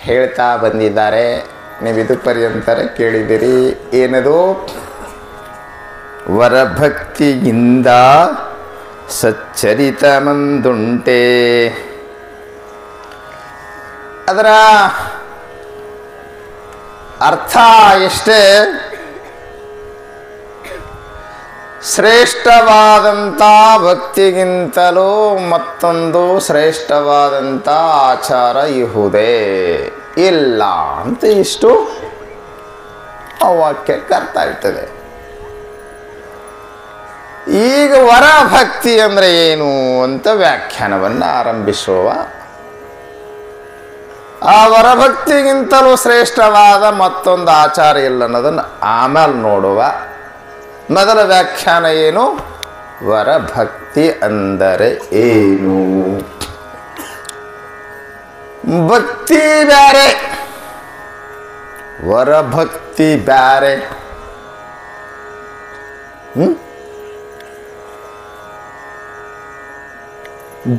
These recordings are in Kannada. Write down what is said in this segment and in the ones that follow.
ಹೇಳ್ತಾ ಬಂದಿದ್ದಾರೆ. ನೀವು ಇದು ಪರ್ಯಂತರ ಕೇಳಿದಿರಿ. ಏನದು? ವರಭಕ್ತಿಯಿಂದ ಸಚ್ಚರಿತ ಮಂದುಂಟೆ. ಅದರ ಅರ್ಥ ಎಷ್ಟೇ, ಶ್ರೇಷ್ಠವಾದಂಥ ಭಕ್ತಿಗಿಂತಲೂ ಮತ್ತೊಂದು ಶ್ರೇಷ್ಠವಾದಂಥ ಆಚಾರ ಇಹುದೇ ಇಲ್ಲ ಅಂತ ಇಷ್ಟು ಆ ವಾಕ್ಯಕ್ಕೆ ಅರ್ಥ ಆಗ್ತದೆ. ಈಗ ವರಭಕ್ತಿ ಅಂದರೆ ಏನು ಅಂತ ವ್ಯಾಖ್ಯಾನವನ್ನು ಆರಂಭಿಸುವ. ಆ ವರಭಕ್ತಿಗಿಂತಲೂ ಶ್ರೇಷ್ಠವಾದ ಮತ್ತೊಂದು ಆಚಾರ ಇಲ್ಲ ಅನ್ನೋದನ್ನು ಆಮೇಲೆ ನೋಡುವ. ಮೊದಲ ವ್ಯಾಖ್ಯಾನ ಏನು? ವರಭಕ್ತಿ ಅಂದರೆ ಏನು? ಭಕ್ತಿ ಬ್ಯಾರೆ, ವರಭಕ್ತಿ ಬ್ಯಾರೆ.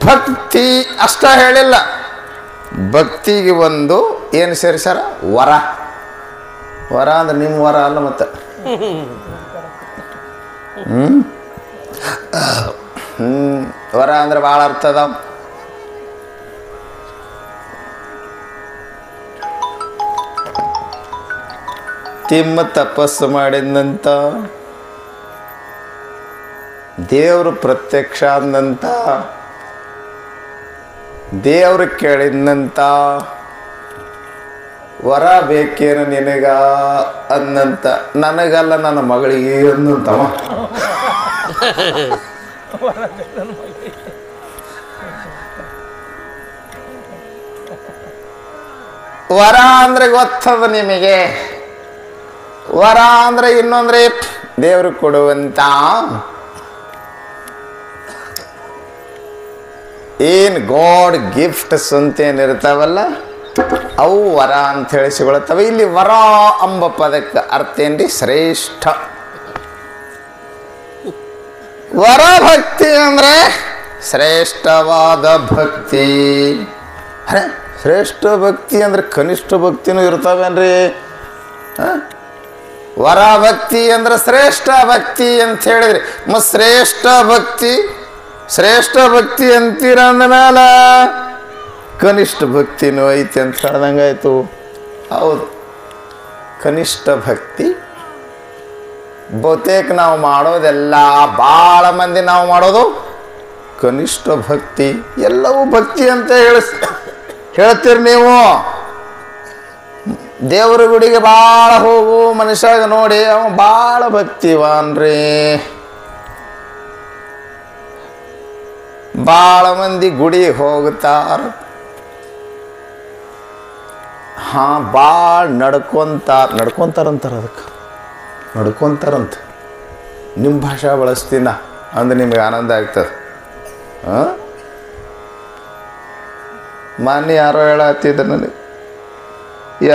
ಭಕ್ತಿ ಅಷ್ಟ ಹೇಳಿಲ್ಲ, ಭಕ್ತಿಗೆ ಒಂದು ಏನು ಸೇರಿಸಾರ? ವರ. ವರ ಅಂದ್ರೆ ನಿಮ್ಮ ವರ ಅಲ್ಲ ಮತ್ತೆ. ವರ ಅಂದ್ರೆ ಭಾಳ ಅರ್ಥ ಅದಾವ. ತಿಮ್ಮ ತಪಸ್ಸು ಮಾಡಿದಂತ, ದೇವರು ಪ್ರತ್ಯಕ್ಷ ಅಂದಂತ, ದೇವ್ರು ಕೇಳಿದಂತ, ವರ ಬೇಕೇನು ನಿನಗ ಅನ್ನಂತ, ನನಗಲ್ಲ ನನ್ನ ಮಗಳಿಗೆ ಅನ್ನಂತವ. ವರ ಅಂದ್ರೆ ಗೊತ್ತದ ನಿಮಗೆ. ವರ ಅಂದ್ರೆ ಇನ್ನೊಂದ್ರೆ ದೇವ್ರು ಕೊಡುವಂತ ಏನ್ ಗಾಡ್ ಗಿಫ್ಟ್ಸ್ ಅಂತ ಏನಿರ್ತಾವಲ್ಲ ಅವು ವರ ಅಂತ ಹೇಳಿ ಸಿಗುತ್ತವೆ. ಇಲ್ಲಿ ವರ ಎಂಬ ಪದಕ್ಕೆ ಅರ್ಥ ಏನ್ರಿ? ಶ್ರೇಷ್ಠ. ವರಭಕ್ತಿ ಅಂದ್ರೆ ಶ್ರೇಷ್ಠವಾದ ಭಕ್ತಿ. ಅರೆ, ಶ್ರೇಷ್ಠ ಭಕ್ತಿ ಅಂದ್ರೆ ಕನಿಷ್ಠ ಭಕ್ತಿನೂ ಇರ್ತಾವೇನ್ರಿ? ವರಭಕ್ತಿ ಅಂದ್ರೆ ಶ್ರೇಷ್ಠ ಭಕ್ತಿ ಅಂತ ಹೇಳಿದ್ರಿ. ಮತ್ತು ಶ್ರೇಷ್ಠ ಭಕ್ತಿ ಅಂತೀರ ಅಂದಮೇಲ ಕನಿಷ್ಠ ಭಕ್ತಿನೂ ಐತಿ ಅಂತ ಹೇಳ್ದಂಗಾಯ್ತು. ಹೌದು, ಕನಿಷ್ಠ ಭಕ್ತಿ ಬಹುತೇಕ ನಾವು ಮಾಡೋದೆಲ್ಲ, ಭಾಳ ಮಂದಿ ನಾವು ಮಾಡೋದು ಕನಿಷ್ಠ ಭಕ್ತಿ. ಎಲ್ಲವೂ ಭಕ್ತಿ ಅಂತ ಹೇಳ್ತೀರಿ ನೀವು. ದೇವ್ರ ಗುಡಿಗೆ ಭಾಳ ಹೋಗು ಮನುಷ್ಯಾಗ ನೋಡಿ, ಅವ ಭಾಳ ಭಕ್ತಿವಾನ್ರಿ. ಭಾಳ ಮಂದಿ ಗುಡಿಗೆ ಹೋಗ್ತಾರ, ಭಾಳ ನಡ್ಕೊಂತಾರಂತಾರ. ಅದಕ್ಕೆ ನಡ್ಕೊಂತಾರಂತ. ನಿಮ್ಮ ಭಾಷೆ ಬಳಸ್ತೀನ ಅಂದ್ರೆ ನಿಮಗೆ ಆನಂದ ಆಗ್ತದೆ. ಮಾನ್ಯ ಯಾರೋ ಹೇಳತ್ತಿದ್ದ ನನಗೆ,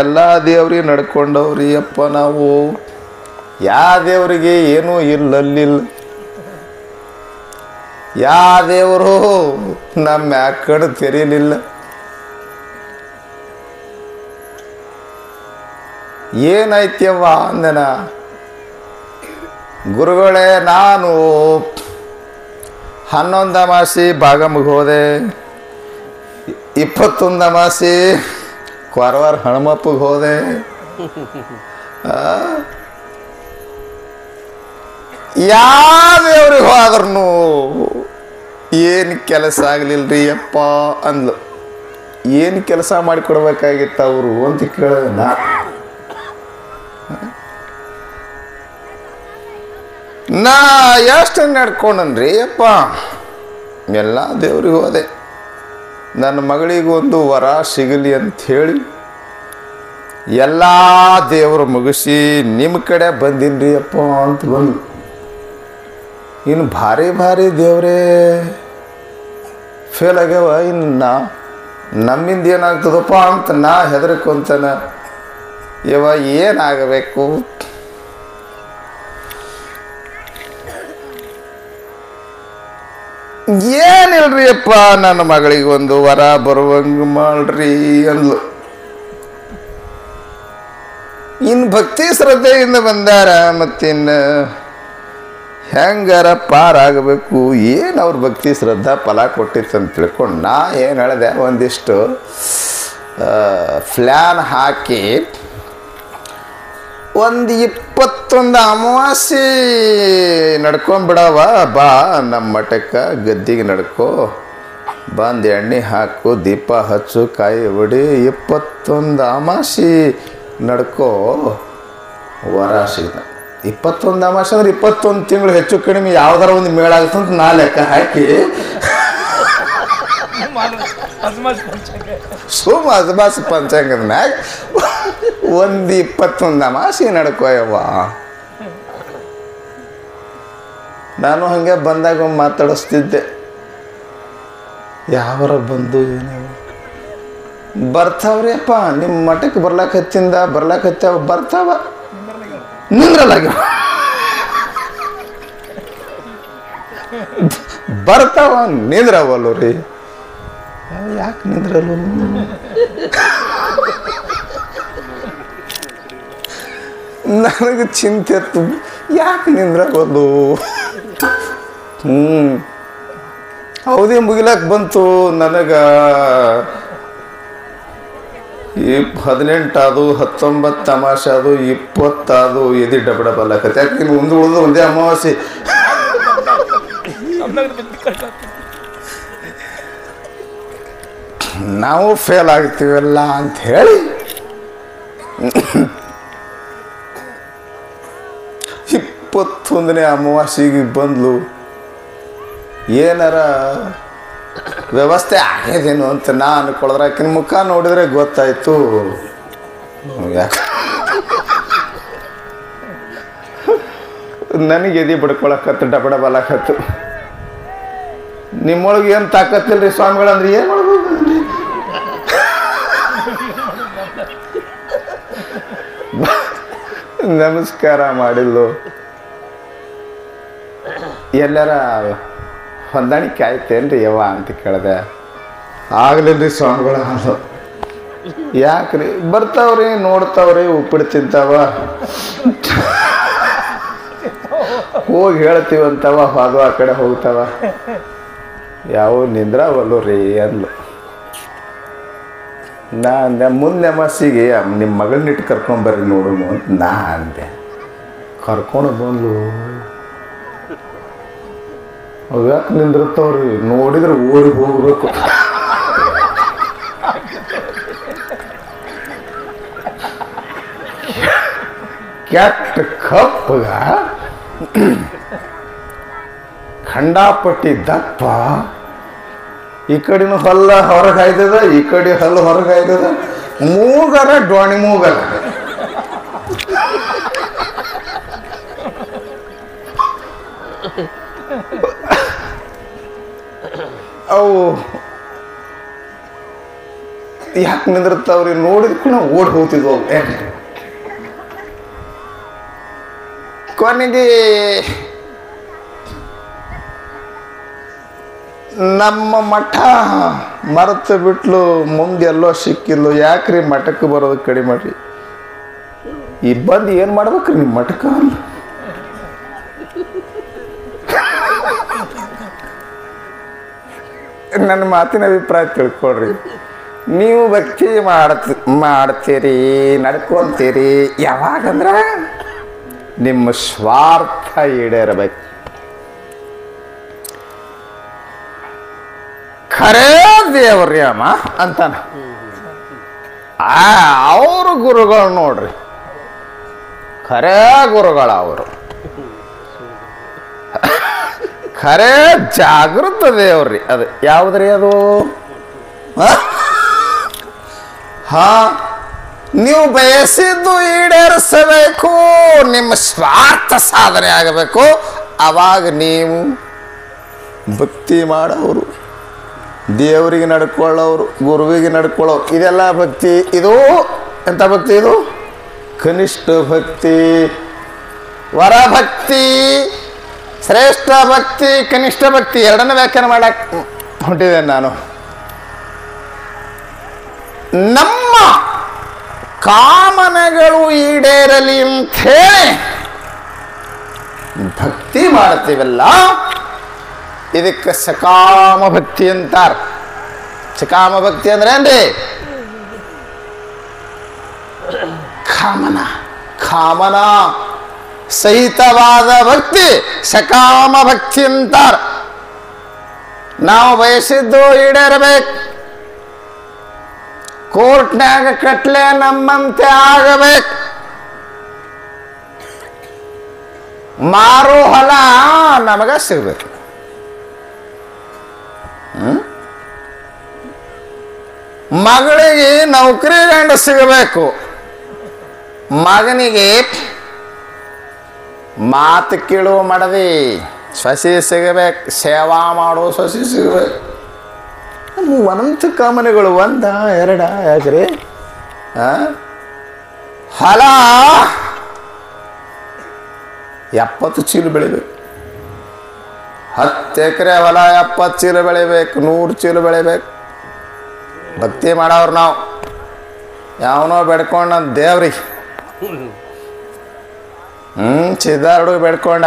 ಎಲ್ಲ ದೇವ್ರಿಗೆ ನಡ್ಕೊಂಡವ್ರಿ ಅಪ್ಪ ನಾವು, ಯಾವ ದೇವರಿಗೆ ಏನೂ ಇಲ್ಲಲ್ಲಿಲ್ಲ, ಯಾವ ದೇವರು ನಮ್ಮ ಯಾಕಡೆ ತೆರೀಲಿಲ್ಲ, ಏನಾಯ್ತವ್ವ ಅಂದನ. ಗುರುಗಳೇ, ನಾನು 11 ಅಮಾಸಿ ಭಾಗಮ್ಗೆ ಹೋದೆ, 21 ಅಮಾಸಿ ಕೊರವಾರ ಹನುಮಪ್ಪಗೆ ಹೋದೆ. ಯಾವ ದೇವ್ರಿಗೆ ಹೋದ್ರೂ ಏನು ಕೆಲಸ ಆಗಲಿಲ್ಲರಿ ಅಪ್ಪ ಅಂದ್ಲು. ಏನು ಕೆಲಸ ಮಾಡಿಕೊಡ್ಬೇಕಾಗಿತ್ತು ಅವರು ಅಂತ ಕೇಳಿದೆ ನಾ ಎಷ್ಟು ನಡ್ಕೊಂಡ್ರಿ ಅಪ್ಪ, ಎಲ್ಲ ದೇವ್ರಿಗೆ ಹೋದೆ. ನನ್ನ ಮಗಳಿಗೊಂದು ವರ ಸಿಗಲಿ ಅಂಥೇಳಿ ಎಲ್ಲ ದೇವರು ಮುಗಿಸಿ ನಿಮ್ಮ ಕಡೆ ಬಂದಿನ್ರಿ ಅಪ್ಪ ಅಂತ ಬಂದು. ಇನ್ನು ಭಾರಿ ಭಾರಿ ದೇವರೇ ಫೇಲ್ ಆಗ್ಯಾವ, ಇನ್ನು ನಮ್ಮಿಂದ ಏನಾಗ್ತದಪ್ಪ ಅಂತ ನಾ ಹೆದರ್ಕೊಂತಾನ. ಇವ ಏನಾಗಬೇಕು? ಏನಿಲ್ರಿ ಅಪ್ಪ, ನನ್ನ ಮಗಳಿಗೆ ಒಂದು ವರ ಬರುವಂಗೆ ಮಾಡ್ರಿ ಅಂದ್ಲು. ಇನ್ನು ಭಕ್ತಿ ಶ್ರದ್ಧೆಯಿಂದ ಬಂದಾರ, ಮತ್ತಿನ್ನು ಹೆಂಗಾರ ಪಾರಾಗಬೇಕು. ಏನು ಅವ್ರ ಭಕ್ತಿ ಶ್ರದ್ಧಾ ಫಲ ಕೊಟ್ಟಿತ್ತು ಅಂತ ತಿಳ್ಕೊಂಡು ನಾ ಏನು ಹೇಳಿದೆ, ಒಂದಿಷ್ಟು ಪ್ಲ್ಯಾನ್ ಹಾಕಿ ಒಂದು 21 ಅಮಾವಾಸ್ಯೆ ನಡ್ಕೊಂಬಿಡವ ಬಾ, ನಮ್ಮ ಮಠಕ್ಕೆ ಗದ್ದಿಗೆ ನಡ್ಕೋ, ಬಂದು ಎಣ್ಣೆ ಹಾಕು, ದೀಪ ಹಚ್ಚು, ಕಾಯಿ ಹೊಡಿ, 21 ಅಮಾವಾಸ್ಯೆ ನಡ್ಕೋ ವರ ಸಿಗ. 21 ಅಮಾವಾಸ್ಯೆ ಅಂದ್ರೆ 21 ತಿಂಗಳು ಹೆಚ್ಚು ಕಡಿಮೆ ಯಾವ್ದಾರ ಒಂದು ಮೇಳ ಆಗುತ್ತೆ ಅಂತ ನಾ ಲೆಕ್ಕ ಹಾಕಿ ಸುಮ್ಮ ಅಜಮಾಸ್ ಪಂಚಾಂಗದ ಮ್ಯಾಗ ಒಂದು 21 ಅಮಾವಾಸ್ಯೆ ನಡ್ಕೋಯವ್ವ. ನಾನು ಹಂಗೆ ಬಂದಾಗ ಮಾತಾಡಿಸ್ತಿದ್ದೆ, ಯಾವರ ಬಂದು ಏನೋ ಬರ್ತಾವ್ರಿ ಅಪ್ಪ, ನಿಮ್ಮ ಮಠಕ್ಕೆ ಬರ್ಲಾಕತ್ತಾವ ಬರ್ತಾವ, ನಿಂದ್ರಲ್ಲಾಗ್ಯಾವ ಬರ್ತಾವ, ನಿಂದ್ರವಲ್ಲು ರೀ. ಯಾಕೆ ನಿಂದ್ರಲ್ಲ? ನನಗೆ ಚಿಂತೆ ಇತ್ತು, ಯಾಕೆ ನಿಂದ್ರವಲ್ಲು? ಹೌದೇ ಮುಗಿಲಾಕ ಬಂತು ನನಗೆ. ಈ 18 ಅದು, 19 ಅಮಾವಾಸ್ಯೆ ಅದು, 20 ಅದು, ಎದಿ ಡಬ ಡಬಲ್ಲಕತ್ತೆ. ಯಾಕೆ ನೀನು ಉಳಿದು ಒಂದೇ ಅಮಾವಾಸ್ಯೆ ನಾವು ಫೇಲ್ ಆಗ್ತೀವಲ್ಲ ಅಂತ ಹೇಳಿ 21ನೇ ಅಮಾವಾಸ್ಯೆಗೆ ಬಂದ್ಲು. ಏನಾರ ವ್ಯವಸ್ಥೆ ಆಗ್ಯದೇನು ಅಂತ ನಾ ಅನ್ಕೊಳಿದ್ರೆ ಆಕಿನ ಮುಖ ನೋಡಿದ್ರೆ ಗೊತ್ತಾಯ್ತು. ಯಾಕೆ ನನಗೆ ಎದಿ ಬಡ್ಕೊಳಕತ್ತು, ಡಬ ಡಬಲಕತ್ತು. ನಿಮ್ಮೊಳಗೆ ಏನು ತಾಕತ್ತಿಲ್ರಿ ಸ್ವಾಮಿಗಳಂದ್ರೆ ಏನು ಮಾಡ್ಬೋದು? ನಮಸ್ಕಾರ ಮಾಡಿಲ್ಲು. ಎಲ್ಲರ ಹೊಂದಾಣಿಕೆ ಆಯ್ತೇನ್ರಿ ಯವ್ವ ಅಂತ ಕೇಳಿದೆ. ಆಗ್ಲಿಲ್ರಿ ಸ್ವಾಮಿಗಳ. ಯಾಕ್ರಿ? ಬರ್ತಾವ್ರಿ, ನೋಡ್ತಾವ್ರಿ, ಉಪ್ಪಿಟ್ಟು ತಿಂತಾವ, ಹೋಗಿ ಹೇಳ್ತೀವಂತವ, ಅದು ಆ ಕಡೆ ಹೋಗ್ತಾವ, ಯಾವ ನಿಂದ್ರವಲ್ಲು ರೀ ಅಂದ್ಲು. ನಾ ಅಂದೆ, ಮುಂದೆ ಅಮಾವಾಸ್ಯೆಗೆ ನಿಮ್ಮ ಮಗಳನ್ನಿಟ್ಟು ಕರ್ಕೊಂಬರ್ರಿ ನೋಡೋಣ ಅಂತ ನಾ ಅಂದೆ. ಕರ್ಕೊಂಡು ಬಂದ್ಲು. ಅವು ಯಾಕೆ ನಿಂದಿರ್ತಾವ್ರಿ? ನೋಡಿದ್ರೆ ಓಡಿ ಹೋಗ್ಬೇಕು. ಕೆಟ್ಟ ಕಪ್ಪಗ, ಖಂಡಾಪಟ್ಟಿ ದಪ್ಪ, ಈ ಕಡೆನೂ ಹಲ್ಲ ಹೊರಗಾಯ್ತದ, ಈ ಕಡೆ ಹಲ್ಲು ಹೊರಗಾಯ್ತದ, ಮೂಗರ ಡೋಣಿ ಮೂಗರ. ಅವು ಯಾಕೆ ನಿಂದಿರ್ತಾವ್ರಿ? ನೋಡಿದ ಕೂಡ ಓಡಿ ಹೋಗ್ತಿದ್ವು. ಕೊನೆಗೆ ನಮ್ಮ ಮಠ ಮರೆತು ಬಿಟ್ಲು, ಮುಂದೆಲ್ಲೋ ಸಿಕ್ಕಿದ್ಲು. ಯಾಕ್ರಿ ಮಠಕ್ಕೆ ಬರೋದು ಕಡಿಮೆ ಮಾಡ್ರಿ? ಈ ಬಂದು ಏನು ಮಾಡ್ಬೇಕ್ರಿ ನಿಮ್ಮ ಮಠಕ್ಕೆ? ಅಲ್ಲ ನನ್ನ ಮಾತಿನ ಅಭಿಪ್ರಾಯ ತಿಳ್ಕೊಳ್ರಿ. ನೀವು ಭಕ್ತಿ ಮಾಡ್ತೀರಿ, ನಡ್ಕೊತೀರಿ, ಯಾವಾಗಂದ್ರೆ ನಿಮ್ಮ ಸ್ವಾರ್ಥ ಈಡೇರಬೇಕು. ಖರೇ ದೇವ್ರಿ ಅಮ್ಮ ಅಂತಾನ. ಅವರು ಗುರುಗಳು ನೋಡ್ರಿ, ಖರೇ ಗುರುಗಳು ಅವರು, ಖರೇ ಜಾಗೃತ ದೇವ್ರಿ. ಅದು ಯಾವುದ್ರಿ ಅದು? ನೀವು ಬಯಸಿದ್ದು ಈಡೇರಿಸಬೇಕು, ನಿಮ್ಮ ಸ್ವಾರ್ಥ ಸಾಧನೆ ಆಗಬೇಕು, ಆವಾಗ ನೀವು ಭಕ್ತಿ ಮಾಡೋರು, ದೇವರಿಗೆ ನಡ್ಕೊಳ್ಳೋರು, ಗುರುವಿಗೆ ನಡ್ಕೊಳ್ಳೋರು. ಇದೆಲ್ಲ ಭಕ್ತಿ. ಇದು ಎಂಥ ಭಕ್ತಿ? ಇದು ಕನಿಷ್ಠ ಭಕ್ತಿ, ವರಭಕ್ತಿ, ಶ್ರೇಷ್ಠ ಭಕ್ತಿ, ಕನಿಷ್ಠ ಭಕ್ತಿ ಎರಡನ್ನ ವ್ಯಾಖ್ಯಾನ ಮಾಡಕ್ಕೆ ಹೊಂಟಿದ್ದೇನೆ ನಾನು. ನಮ್ಮ ಕಾಮನೆಗಳು ಈಡೇರಲಿ ಅಂಥೇಳಿ ಭಕ್ತಿ ಮಾಡ್ತೀವಲ್ಲ, ಇದಕ್ಕೆ ಸಕಾಮ ಭಕ್ತಿ ಅಂತಾರೆ. ಸಕಾಮ ಭಕ್ತಿ ಅಂದ್ರೆ ಏನ್ರಿ? ಕಾಮನ ಸಹಿತವಾದ ಭಕ್ತಿ ಸಕಾಮ ಭಕ್ತಿ ಅಂತಾರೆ. ನಾವು ಬಯಸಿದ್ದು ಈಡೇರಬೇಕು, ಕೋರ್ಟ್ನ್ಯಾಗ ಕಟ್ಲೆ ನಮ್ಮಂತೆ ಆಗಬೇಕು, ಮಾರು ಹೊಲ ನಮಗ ಸಿಗ್ಬೇಕು, ಮಗಳಿಗೆ ನೌಕರಿ ಗಂಡ ಸಿಗಬೇಕು, ಮಗನಿಗೆ ಮಾತು ಕೇಳುವ ಮಡದಿ ಸೊಸಿ ಸಿಗಬೇಕು, ಸೇವಾ ಮಾಡುವ ಸೊಸಿ ಸಿಗಬೇಕು. ಅನಂತ ಕಾಮನೆಗಳು, ಒಂದ ಎರಡ ಯಾಕ್ರಿ? ಹೊಲ 70 ಚೀಲ ಬೆಳಿಬೇಕು, 10 ಎಕರೆ ಹೊಲ 70 ಚೀಲ ಬೆಳಿಬೇಕು, 100 ಚೀಲ ಬೆಳಿಬೇಕು. ಭಕ್ತಿ ಮಾಡವ್ರು ನಾವು. ಯಾವನೋ ಬೆಡ್ಕೊಂಡ ದೇವ್ರಿಗೆ ಸಿದ್ಧಾರ್ಡು ಬೆಡ್ಕೊಂಡ,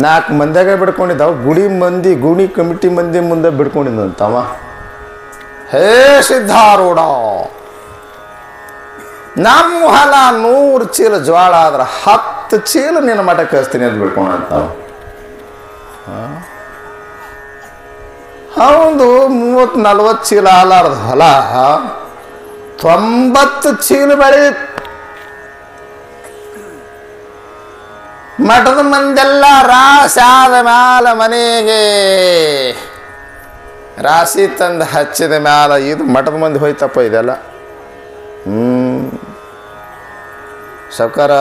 4 ಮಂದಿಯಾಗ ಬಿಡ್ಕೊಂಡಿದ್ದಾವ. ಗುಡಿ ಕಮಿಟಿ ಮಂದಿ ಮುಂದೆ ಬಿಡ್ಕೊಂಡಿದ್ದಂತವ. ಹೇ ಸಿದ್ಧಾರೂಢ, ನಮ್ಮ ಹೊಲ 100 ಚೀಲ ಜ್ವಾಳ ಆದ್ರೆ 10 ಚೀಲ ನಿನ್ನ ಮಠ ಕಳಿಸ್ತೀನಿ ಅಂತ ಬಿಡ್ಕೊಂಡಂತಾವ. ಹೌದು, 30-40 ಚೀಲ ಆಲಾರ್ದ ಹೊಲ 90 ಚೀಲ ಬೆಳೆ. ಮಠದ ಮಂದೆಲ್ಲ ರಾಶಿ ಆದ ಮ್ಯಾಲ ಮನೆಗೆ ರಾಶಿ ತಂದು ಹಚ್ಚಿದ ಮ್ಯಾಲ ಇದು ಮಠದ ಮಂದಿ ಹೋಯ್ತಪ್ಪ ಇದೆಲ್ಲ. ಸೌಕಾರ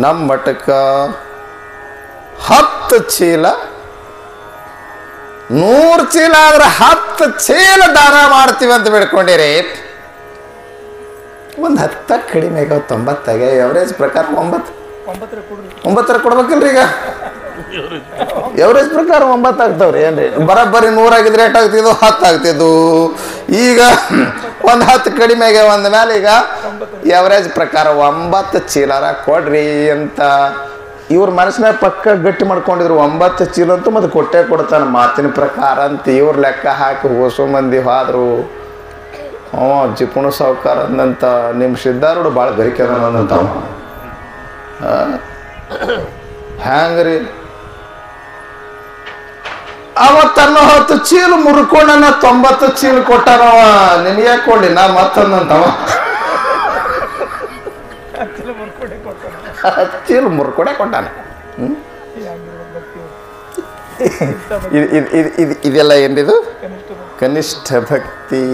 ನಮ್ಮ ಮಠಕ್ಕೆ 10 ಚೀಲ, 100 ಚೀಲ ಆದ್ರೆ 10 ಚೀಲ ದಾನ ಮಾಡ್ತೀವಿ ಅಂತ ಬಿಡ್ಕೊಂಡಿರಿ. ಒಂದು 10 ಕಡಿಮೆ ಆಗ 90 ಎವರೇಜ್ ಪ್ರಕಾರ 9 ಕೊಡ್ಬೇಕಿಲ್ರಿ? ಈಗ ಎವರೇಜ್ ಪ್ರಕಾರ 9 ಆಗ್ತಾವ್ರಿ. ಏನ್ರಿ ಬರೋಬ್ಬರಿ 100 ಆಗಿದ್ರೆ ಏಟಾಗ್ತಿದ್ದು 10 ಆಗ್ತಿದ್ದು. ಈಗ ಒಂದು 10 ಕಡಿಮೆ ಆಗ್ಯಾವ ಅಂದ ಮೇಲೆ ಈಗ ಎವರೇಜ್ ಪ್ರಕಾರ 9 ಚೀಲಾರ ಕೊಡ್ರಿ ಅಂತ ಇವ್ರ ಮನಸ್ಸಿನಾಗ ಪಕ್ಕ ಗಟ್ಟಿ ಮಾಡ್ಕೊಂಡಿದ್ರು. 9 ಚೀಲ ಅಂತೂ ಮತ್ತೆ ಕೊಟ್ಟೆ ಕೊಡ್ತಾನೆ ಮಾತಿನ ಪ್ರಕಾರ ಅಂತ ಇವ್ರ ಲೆಕ್ಕ ಹಾಕಿ ಹೊಸ ಮಂದಿ ಹೋದ್ರು. ಜಿಪುಣ ಸಾವುಕಾರ ಅಂದಂತ ನಿಮ್ಮ ಸಿದ್ಧಾರೂಢ ಭಾಳ ಗರಿಕೆ ಅದಂತ. ಹ್ಯಾಂಗ್ರಿ ಅವತ್ತನ್ನ 10 ಚೀಲ ಮುರ್ಕೊಂಡನ 90 ಚೀಲ ಕೊಟ್ಟಾನವ. ನಿನಗೆ ಕೊಡ್ಲಿ ನಾ ಮತ್ತಂದಂತವ 10 ಚೀಲ ಮುರ್ಕೊಡೆ ಕೊಟ್ಟಾನ. ಇದೆಲ್ಲ ಏನಿದು? ಕನಿಷ್ಠ ಭಕ್ತಿ.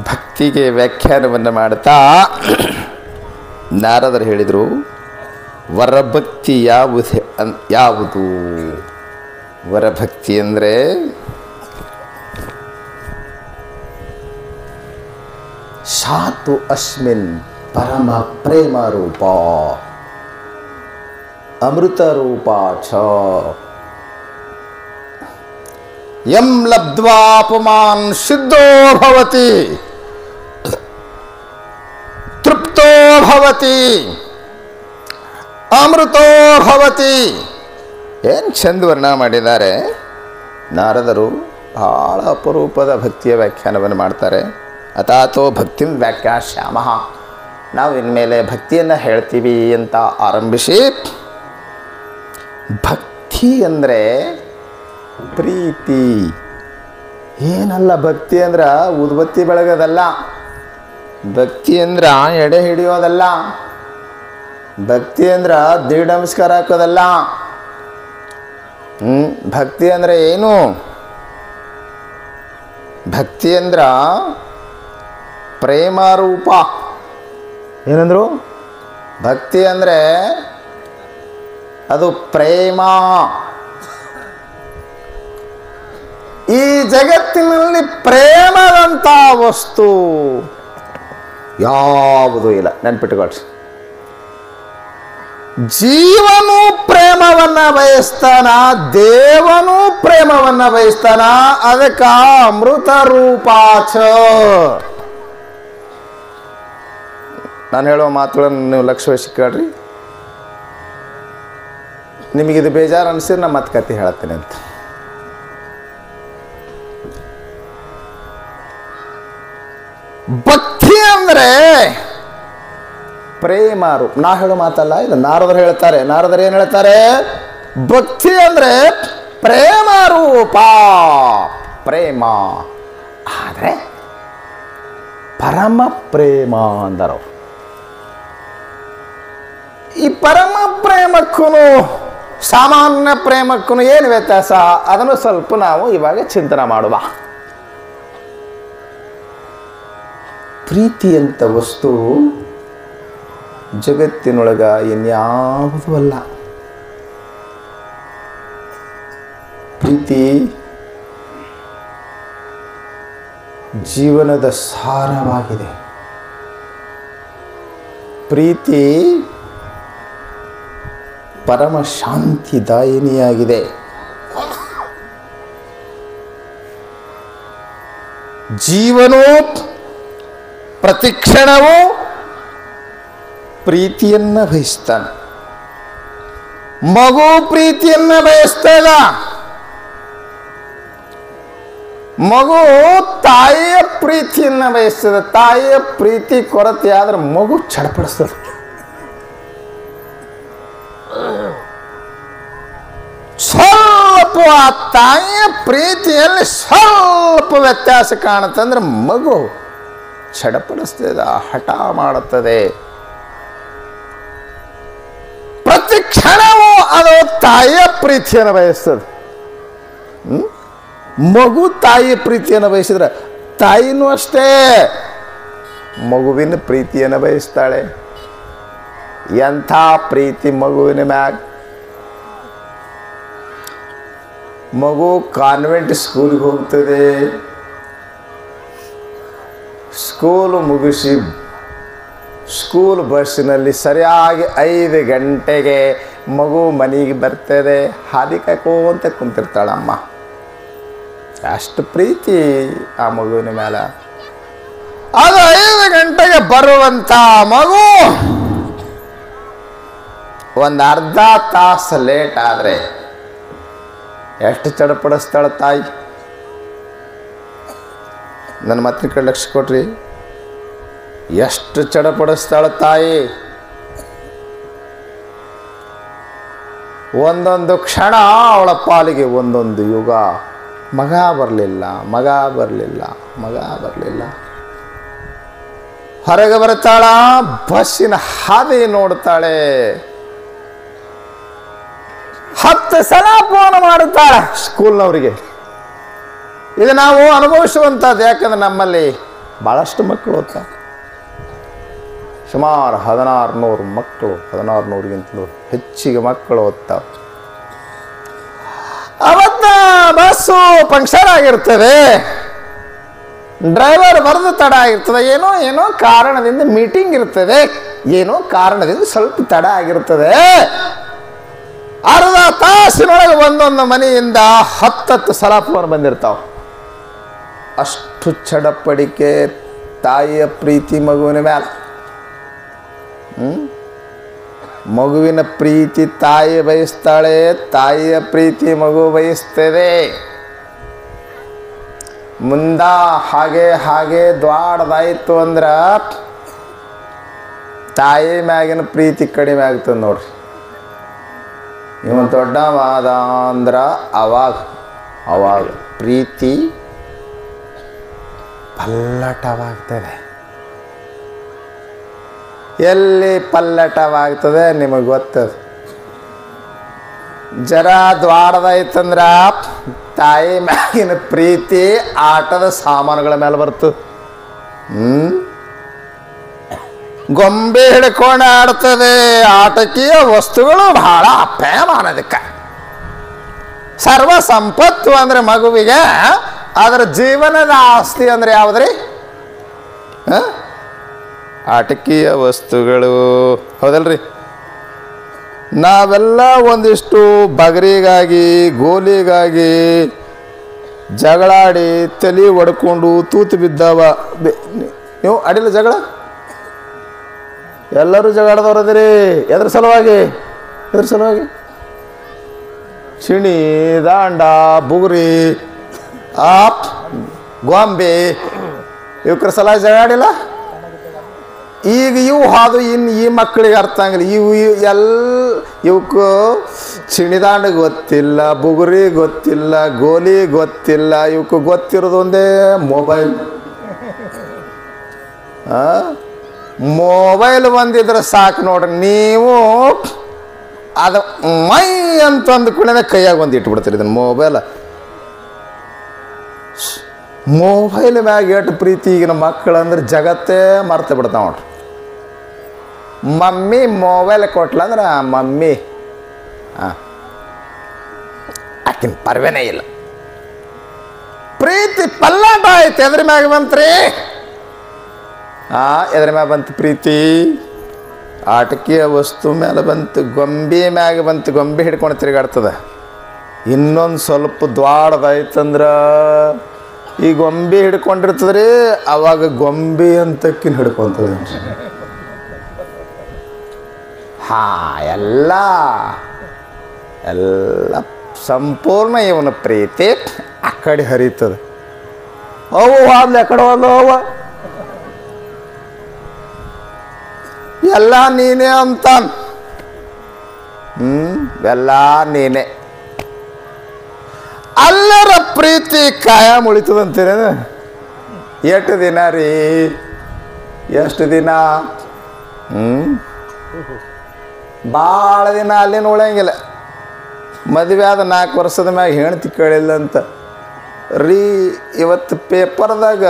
ಭಕ್ತಿಗೆ ವ್ಯಾಖ್ಯಾನವನ್ನು ಮಾಡ್ತಾ ನಾರದರು ಹೇಳಿದರು, ವರಭಕ್ತಿ ಯಾವುದು? ವರಭಕ್ತಿ ಅಂದರೆ ಶಾತು ಅಸ್ಮಿನ್ ಪರಮ ಪ್ರೇಮ ರೂಪ ಅಮೃತ ರೂಪ ಚ ಯಂ ಲಬ್ಧ್ವಾ ಪುಮಾನ್ ಸಿದ್ಧೋ ಭವತಿ ತೃಪ್ತೋ ಭವತಿ ಅಮೃತೋ ಭವತಿ. ಏನು ಚಂದ ವರ್ಣನ ಮಾಡಿದ್ದಾರೆ ನಾರದರು. ಬಹಳ ಅಪರೂಪದ ಭಕ್ತಿಯ ವ್ಯಾಖ್ಯಾನವನ್ನು ಮಾಡ್ತಾರೆ. ಅಥಾತೋ ಭಕ್ತಿಂ ವ್ಯಾಖ್ಯಾಸ್ಯಾಮಃ, ನಾವು ಇನ್ಮೇಲೆ ಭಕ್ತಿಯನ್ನು ಹೇಳ್ತೀವಿ ಅಂತ ಆರಂಭಿಸಿ, ಭಕ್ತಿ ಅಂದರೆ ಪ್ರೀತಿ ಏನಲ್ಲ. ಭಕ್ತಿ ಅಂದ್ರೆ ಉದ್ಬತ್ತಿ ಬೆಳಗೋದಲ್ಲ, ಭಕ್ತಿ ಅಂದ್ರೆ ಎಡೆ ಹಿಡಿಯೋದಲ್ಲ, ಭಕ್ತಿ ಅಂದ್ರೆ ದೀಢ ನಮಸ್ಕಾರ ಹಾಕೋದಲ್ಲ. ಭಕ್ತಿ ಅಂದರೆ ಏನು? ಭಕ್ತಿ ಅಂದ್ರ ಪ್ರೇಮ ರೂಪ. ಏನಂದ್ರು? ಭಕ್ತಿ ಅಂದರೆ ಅದು ಪ್ರೇಮ. ಈ ಜಗತ್ತಿನಲ್ಲಿ ಪ್ರೇಮದಂಥ ವಸ್ತು ಯಾವುದೂ ಇಲ್ಲ, ನೆನ್ಪಿಟ್ಟುಕೊಳ್ರಿ. ಜೀವನು ಪ್ರೇಮವನ್ನ ಬಯಸ್ತಾನ, ದೇವನು ಪ್ರೇಮವನ್ನ ಬಯಸ್ತಾನ. ಅದಕ್ಕ ಅಮೃತ ರೂಪಾಚ. ನಾನು ಹೇಳೋ ಮಾತುಗಳನ್ನು ನೀವು ಲಕ್ಷ್ಯ ವಹಿಸಿ ಕೇಳ್ರಿ. ನಿಮಗಿದು ಬೇಜಾರು ಅನಿಸಿದ್ರೆ ನಾನು ಮತ್ತೆ ಕತೆ ಹೇಳ್ತೇನೆ ಅಂತ. ಭಕ್ತಿ ಅಂದ್ರೆ ಪ್ರೇಮ ರೂಪ. ನಾ ಹೇಳೋ ಮಾತಲ್ಲ ಇದು, ನಾರದರು ಹೇಳ್ತಾರೆ. ನಾರದರು ಏನು ಹೇಳ್ತಾರೆ? ಭಕ್ತಿ ಅಂದ್ರೆ ಪ್ರೇಮ ರೂಪ, ಪ್ರೇಮ. ಆದರೆ ಪರಮ ಪ್ರೇಮ ಅಂದರು. ಈ ಪರಮ ಪ್ರೇಮಕ್ಕೂ ಸಾಮಾನ್ಯ ಪ್ರೇಮಕ್ಕೂ ಏನು ವ್ಯತ್ಯಾಸ? ಅದನ್ನು ಸ್ವಲ್ಪ ನಾವು ಇವಾಗ ಚಿಂತನೆ ಮಾಡುವ. ಪ್ರೀತಿ ಅಂತ ವಸ್ತು ಜಗತ್ತಿನೊಳಗ ಇನ್ಯಾವುದೂ ಅಲ್ಲ. ಪ್ರೀತಿ ಜೀವನದ ಸಾರವಾಗಿದೆ. ಪ್ರೀತಿ ಪರಮ ಶಾಂತಿದಾಯಿನಿಯಾಗಿದೆ. ಜೀವನೂ ಪ್ರತಿಕ್ಷಣವೂ ಪ್ರೀತಿಯನ್ನ ಬಯಸ್ತಾನೆ. ಮಗು ಪ್ರೀತಿಯನ್ನ ಬಯಸ್ತದ. ಮಗು ತಾಯಿಯ ಪ್ರೀತಿಯನ್ನ ಬಯಸ್ತದೆ. ತಾಯಿಯ ಪ್ರೀತಿ ಕೊರತೆ ಆದ್ರೆ ಮಗು ಚಡಪಡಿಸ್ತದೆ. ಸ್ವಲ್ಪ ಆ ತಾಯಿಯ ಪ್ರೀತಿಯಲ್ಲಿ ಸ್ವಲ್ಪ ವ್ಯತ್ಯಾಸ ಕಾಣುತ್ತಂದ್ರೆ ಮಗು ಚಡಪಡಿಸ್ತದ, ಹಠ ಮಾಡುತ್ತದೆ. ಪ್ರತಿ ಕ್ಷಣವೂ ಅದು ತಾಯಿಯ ಪ್ರೀತಿಯನ್ನು ಬಯಸ್ತದೆ. ಮಗು ತಾಯಿಯ ಪ್ರೀತಿಯನ್ನು ಬಯಸಿದ್ರೆ ತಾಯಿನೂ ಅಷ್ಟೇ ಮಗುವಿನ ಪ್ರೀತಿಯನ್ನು ಬಯಸ್ತಾಳೆ. ಎಂಥ ಪ್ರೀತಿ ಮಗುವಿನ ಮ್ಯಾಗ! ಮಗು ಕಾನ್ವೆಂಟ್ ಸ್ಕೂಲ್ಗೆ ಹೋಗ್ತದೆ. ಸ್ಕೂಲು ಮುಗಿಸಿ ಸ್ಕೂಲ್ ಬಸ್ಸಿನಲ್ಲಿ ಸರಿಯಾಗಿ 5 ಗಂಟೆಗೆ ಮಗು ಮನೆಗೆ ಬರ್ತದೆ. ಹಾದಿ ಕಾಯ್ಕೊಂತ ಕುಂತಿರ್ತಾಳಮ್ಮ. ಅಷ್ಟು ಪ್ರೀತಿ ಆ ಮಗುವಿನ ಮೇಲೆ. ಅದು 5 ಗಂಟೆಗೆ ಬರುವಂಥ ಮಗು ಒಂದು ಅರ್ಧ ತಾಸು ಲೇಟ್ ಆದರೆ ಎಷ್ಟು ಚಡಪಡಿಸ್ತಾಳ ತಾಯಿ. ನನ್ನ ಮಾತಿನ ಕಡೆ ಲಕ್ಷ್ಯ ಕೊಟ್ರಿ. ಎಷ್ಟು ಚಡಪಡಿಸ್ತಾಳ ತಾಯಿ. ಒಂದೊಂದು ಕ್ಷಣ ಅವಳ ಪಾಲಿಗೆ ಒಂದೊಂದು ಯುಗ. ಮಗ ಬರಲಿಲ್ಲ, ಮಗ ಬರಲಿಲ್ಲ, ಮಗ ಬರಲಿಲ್ಲ. ಹೊರಗೆ ಬರ್ತಾಳ, ಬಸ್ಸಿನ ಹಾದಿ ನೋಡ್ತಾಳೆ. 10 ಸಲ ಫೋನ್ ಮಾಡುತ್ತಾಳೆ ಸ್ಕೂಲ್ನವರಿಗೆ. ಇದು ನಾವು ಅನುಭವಿಸುವಂಥದ್ದು. ಯಾಕಂದ್ರೆ ನಮ್ಮಲ್ಲಿ ಭಾಳಷ್ಟು ಮಕ್ಕಳು ಓದ್ತಾರೆ. ಸುಮಾರು 1600 ಮಕ್ಕಳು, 1600ಗಿಂತಲೂ ಹೆಚ್ಚಿಗೆ ಮಕ್ಕಳು ಓದ್ತಾವೆ. ಅವತ್ತ ಬಸ್ಸು ಪಂಕ್ಚರ್ ಆಗಿರ್ತದೆ, ಡ್ರೈವರ್ ಬರೆದು ತಡ ಆಗಿರ್ತದೆ. ಏನೋ ಕಾರಣದಿಂದ ಮೀಟಿಂಗ್ ಇರ್ತದೆ, ಏನೋ ಕಾರಣದಿಂದ ಸ್ವಲ್ಪ ತಡ ಆಗಿರ್ತದೆ. ಅರ್ಧ ತಾಸಿನೊಳಗೆ ಒಂದೊಂದು ಮನೆಯಿಂದ 10 ಸಲ ಫೋನ್ ಬಂದಿರ್ತಾವೆ. ಅಷ್ಟು ಚಡಪಡಿಕೆ ತಾಯಿಯ ಪ್ರೀತಿ ಮಗುವಿನ ಮೇಲೆ. ಮಗುವಿನ ಪ್ರೀತಿ ತಾಯಿ ಬಯಸ್ತಾಳೆ, ತಾಯಿಯ ಪ್ರೀತಿ ಮಗು ಬಯಸ್ತದೆ. ಮುಂದ ಹಾಗೆ ದ್ವಾಡದಾಯಿತು ಅಂದ್ರೆ ತಾಯಿ ಮ್ಯಾಗಿನ ಪ್ರೀತಿ ಕಡಿಮೆ ಆಗ್ತದೆ ನೋಡ್ರಿ. ಇವ ದೊಡ್ಡವಾದ ಅಂದ್ರೆ ಅವಾಗ ಪ್ರೀತಿ ಪಲ್ಲಟವಾಗ್ತದೆ. ಎಲ್ಲಿ ಪಲ್ಲಟವಾಗ್ತದೆ ನಿಮಗೆ ಗೊತ್ತದ. ಜರ ದ್ವಾಡದಾಯ್ತಂದ್ರ ತಾಯಿ ಮ್ಯಾಗಿನ ಪ್ರೀತಿ ಆಟದ ಸಾಮಾನುಗಳ ಮೇಲೆ ಬರ್ತದೆ. ಗೊಂಬೆ ಹಿಡ್ಕೊಂಡು ಆಡ್ತದೆ. ಆಟಕೀಯ ವಸ್ತುಗಳು ಬಹಳ ಅಪ್ಯಾಯಮಾನದಕ್ಕೆ. ಸರ್ವ ಸಂಪತ್ತು ಅಂದ್ರೆ ಮಗುವಿಗೆ ಅದರ ಜೀವನದ ಆಸ್ತಿ ಅಂದ್ರೆ ಯಾವುದ್ರಿ? ಆಟಕೀಯ ವಸ್ತುಗಳು, ಹೌದಲ್ರಿ? ನಾವೆಲ್ಲ ಒಂದಿಷ್ಟು ಬಗರಿಗಾಗಿ ಗೋಲಿಗಾಗಿ ಜಗಳಾಡಿ ತಲೆ ಒಡ್ಕೊಂಡು ತೂತು ಬಿದ್ದಾವ. ನೀವು ಅಡಿಲ್ಲ ಜಗಳ? ಎಲ್ಲರೂ ಜಗಳದವ್ರು ಅದಿರಿ. ಎದ್ರ ಸಲುವಾಗಿ? ಚಿಣಿ, ದಾಂಡ, ಬುಗುರಿ, ಆಪ್, ಗೊಂಬೆ ಇವಕ್ರ ಸಲುವಾಗಿ ಜಗಾಡಿಲ್ಲ. ಈಗ ಇವು ಹಾದು ಇನ್ನು ಈ ಮಕ್ಕಳಿಗೆ ಅರ್ಥ ಆಗಿಲ್ಲ. ಇವಕ್ಕೆ ಚಿಣಿದಾಂಡ ಗೊತ್ತಿಲ್ಲ, ಬುಗುರಿ ಗೊತ್ತಿಲ್ಲ, ಗೋಲಿ ಗೊತ್ತಿಲ್ಲ. ಇವಕ್ಕೆ ಗೊತ್ತಿರೋದು ಒಂದೇ ಮೊಬೈಲ್. ಮೊಬೈಲ್ ಬಂದಿದ್ರೆ ಸಾಕು ನೋಡ್ರಿ. ನೀವು ಅದು ಮೈ ಅಂತ ಅಂದ್ಕೊಂಡೇ ಕೈಯಾಗ ಒಂದು ಇಟ್ಬಿಡ್ತೀರಿ ಇದನ್ನು. ಮೊಬೈಲ್ ಮ್ಯಾಗ ಎಷ್ಟು ಪ್ರೀತಿ ಈಗಿನ ಮಕ್ಕಳು ಅಂದ್ರೆ ಜಗತ್ತೇ ಮರ್ತು ಬಿಡ್ತಾವ ನೋಡ್ರಿ. ಮಮ್ಮಿ ಮೊಬೈಲ್ ಕೊಟ್ಲ ಅಂದ್ರೆ ಮಮ್ಮಿ ಆಕಿನ ಪರ್ವೇನೇ ಇಲ್ಲ. ಪ್ರೀತಿ ಪಲ್ಲಾಟ ಆಯ್ತು. ಎದ್ರ ಮ್ಯಾಗ ಬಂತ್ರಿ? ಎದ್ರ ಮ್ಯಾಗ ಬಂತು ಪ್ರೀತಿ? ಆಟಿಕೆಯ ವಸ್ತು ಮೇಲೆ ಬಂತು, ಗೊಂಬೆ ಮ್ಯಾಗ ಬಂತು. ಗೊಂಬೆ ಹಿಡ್ಕೊಂಡು ತಿರುಗಾಡ್ತದ. ಇನ್ನೊಂದು ಸ್ವಲ್ಪ ದ್ವಾಡದಾಯ್ತಂದ್ರೆ ಈ ಗೊಂಬೆ ಹಿಡ್ಕೊಂಡಿರ್ತದ್ರಿ, ಅವಾಗ ಗೊಂಬೆ ಅಂತಕ್ಕಿನ ಹಿಡ್ಕೊತದ. ಎಲ್ಲ ಸಂಪೂರ್ಣ ಇವನ ಪ್ರೀತಿ ಆ ಕಡೆ ಹರಿತದ. ಅವು ಆದ್ಲೆ ಆ ಕಡೆ ಹೋದವ ಎಲ್ಲ ನೀನೇ ಅಂತ. ಎಲ್ಲ ನೀನೆ. ಅಲ್ಲರ ಪ್ರೀತಿ ಕಾಯಂ ಉಳಿತದಂತೀರೇನ? ಎಷ್ಟು ದಿನ ರೀ? ಎಷ್ಟು ದಿನ? ಭಾಳ ದಿನ ಅಲ್ಲೇನು ಉಳಿಯಂಗಿಲ್ಲ. ಮದುವೆ ಆದ 4 ವರ್ಷದ ಮ್ಯಾಗ ಹೆಣ್ತಿ ಕೇಳಿಲ್ಲ ಅಂತ ರೀ. ಇವತ್ತು ಪೇಪರ್ದಾಗ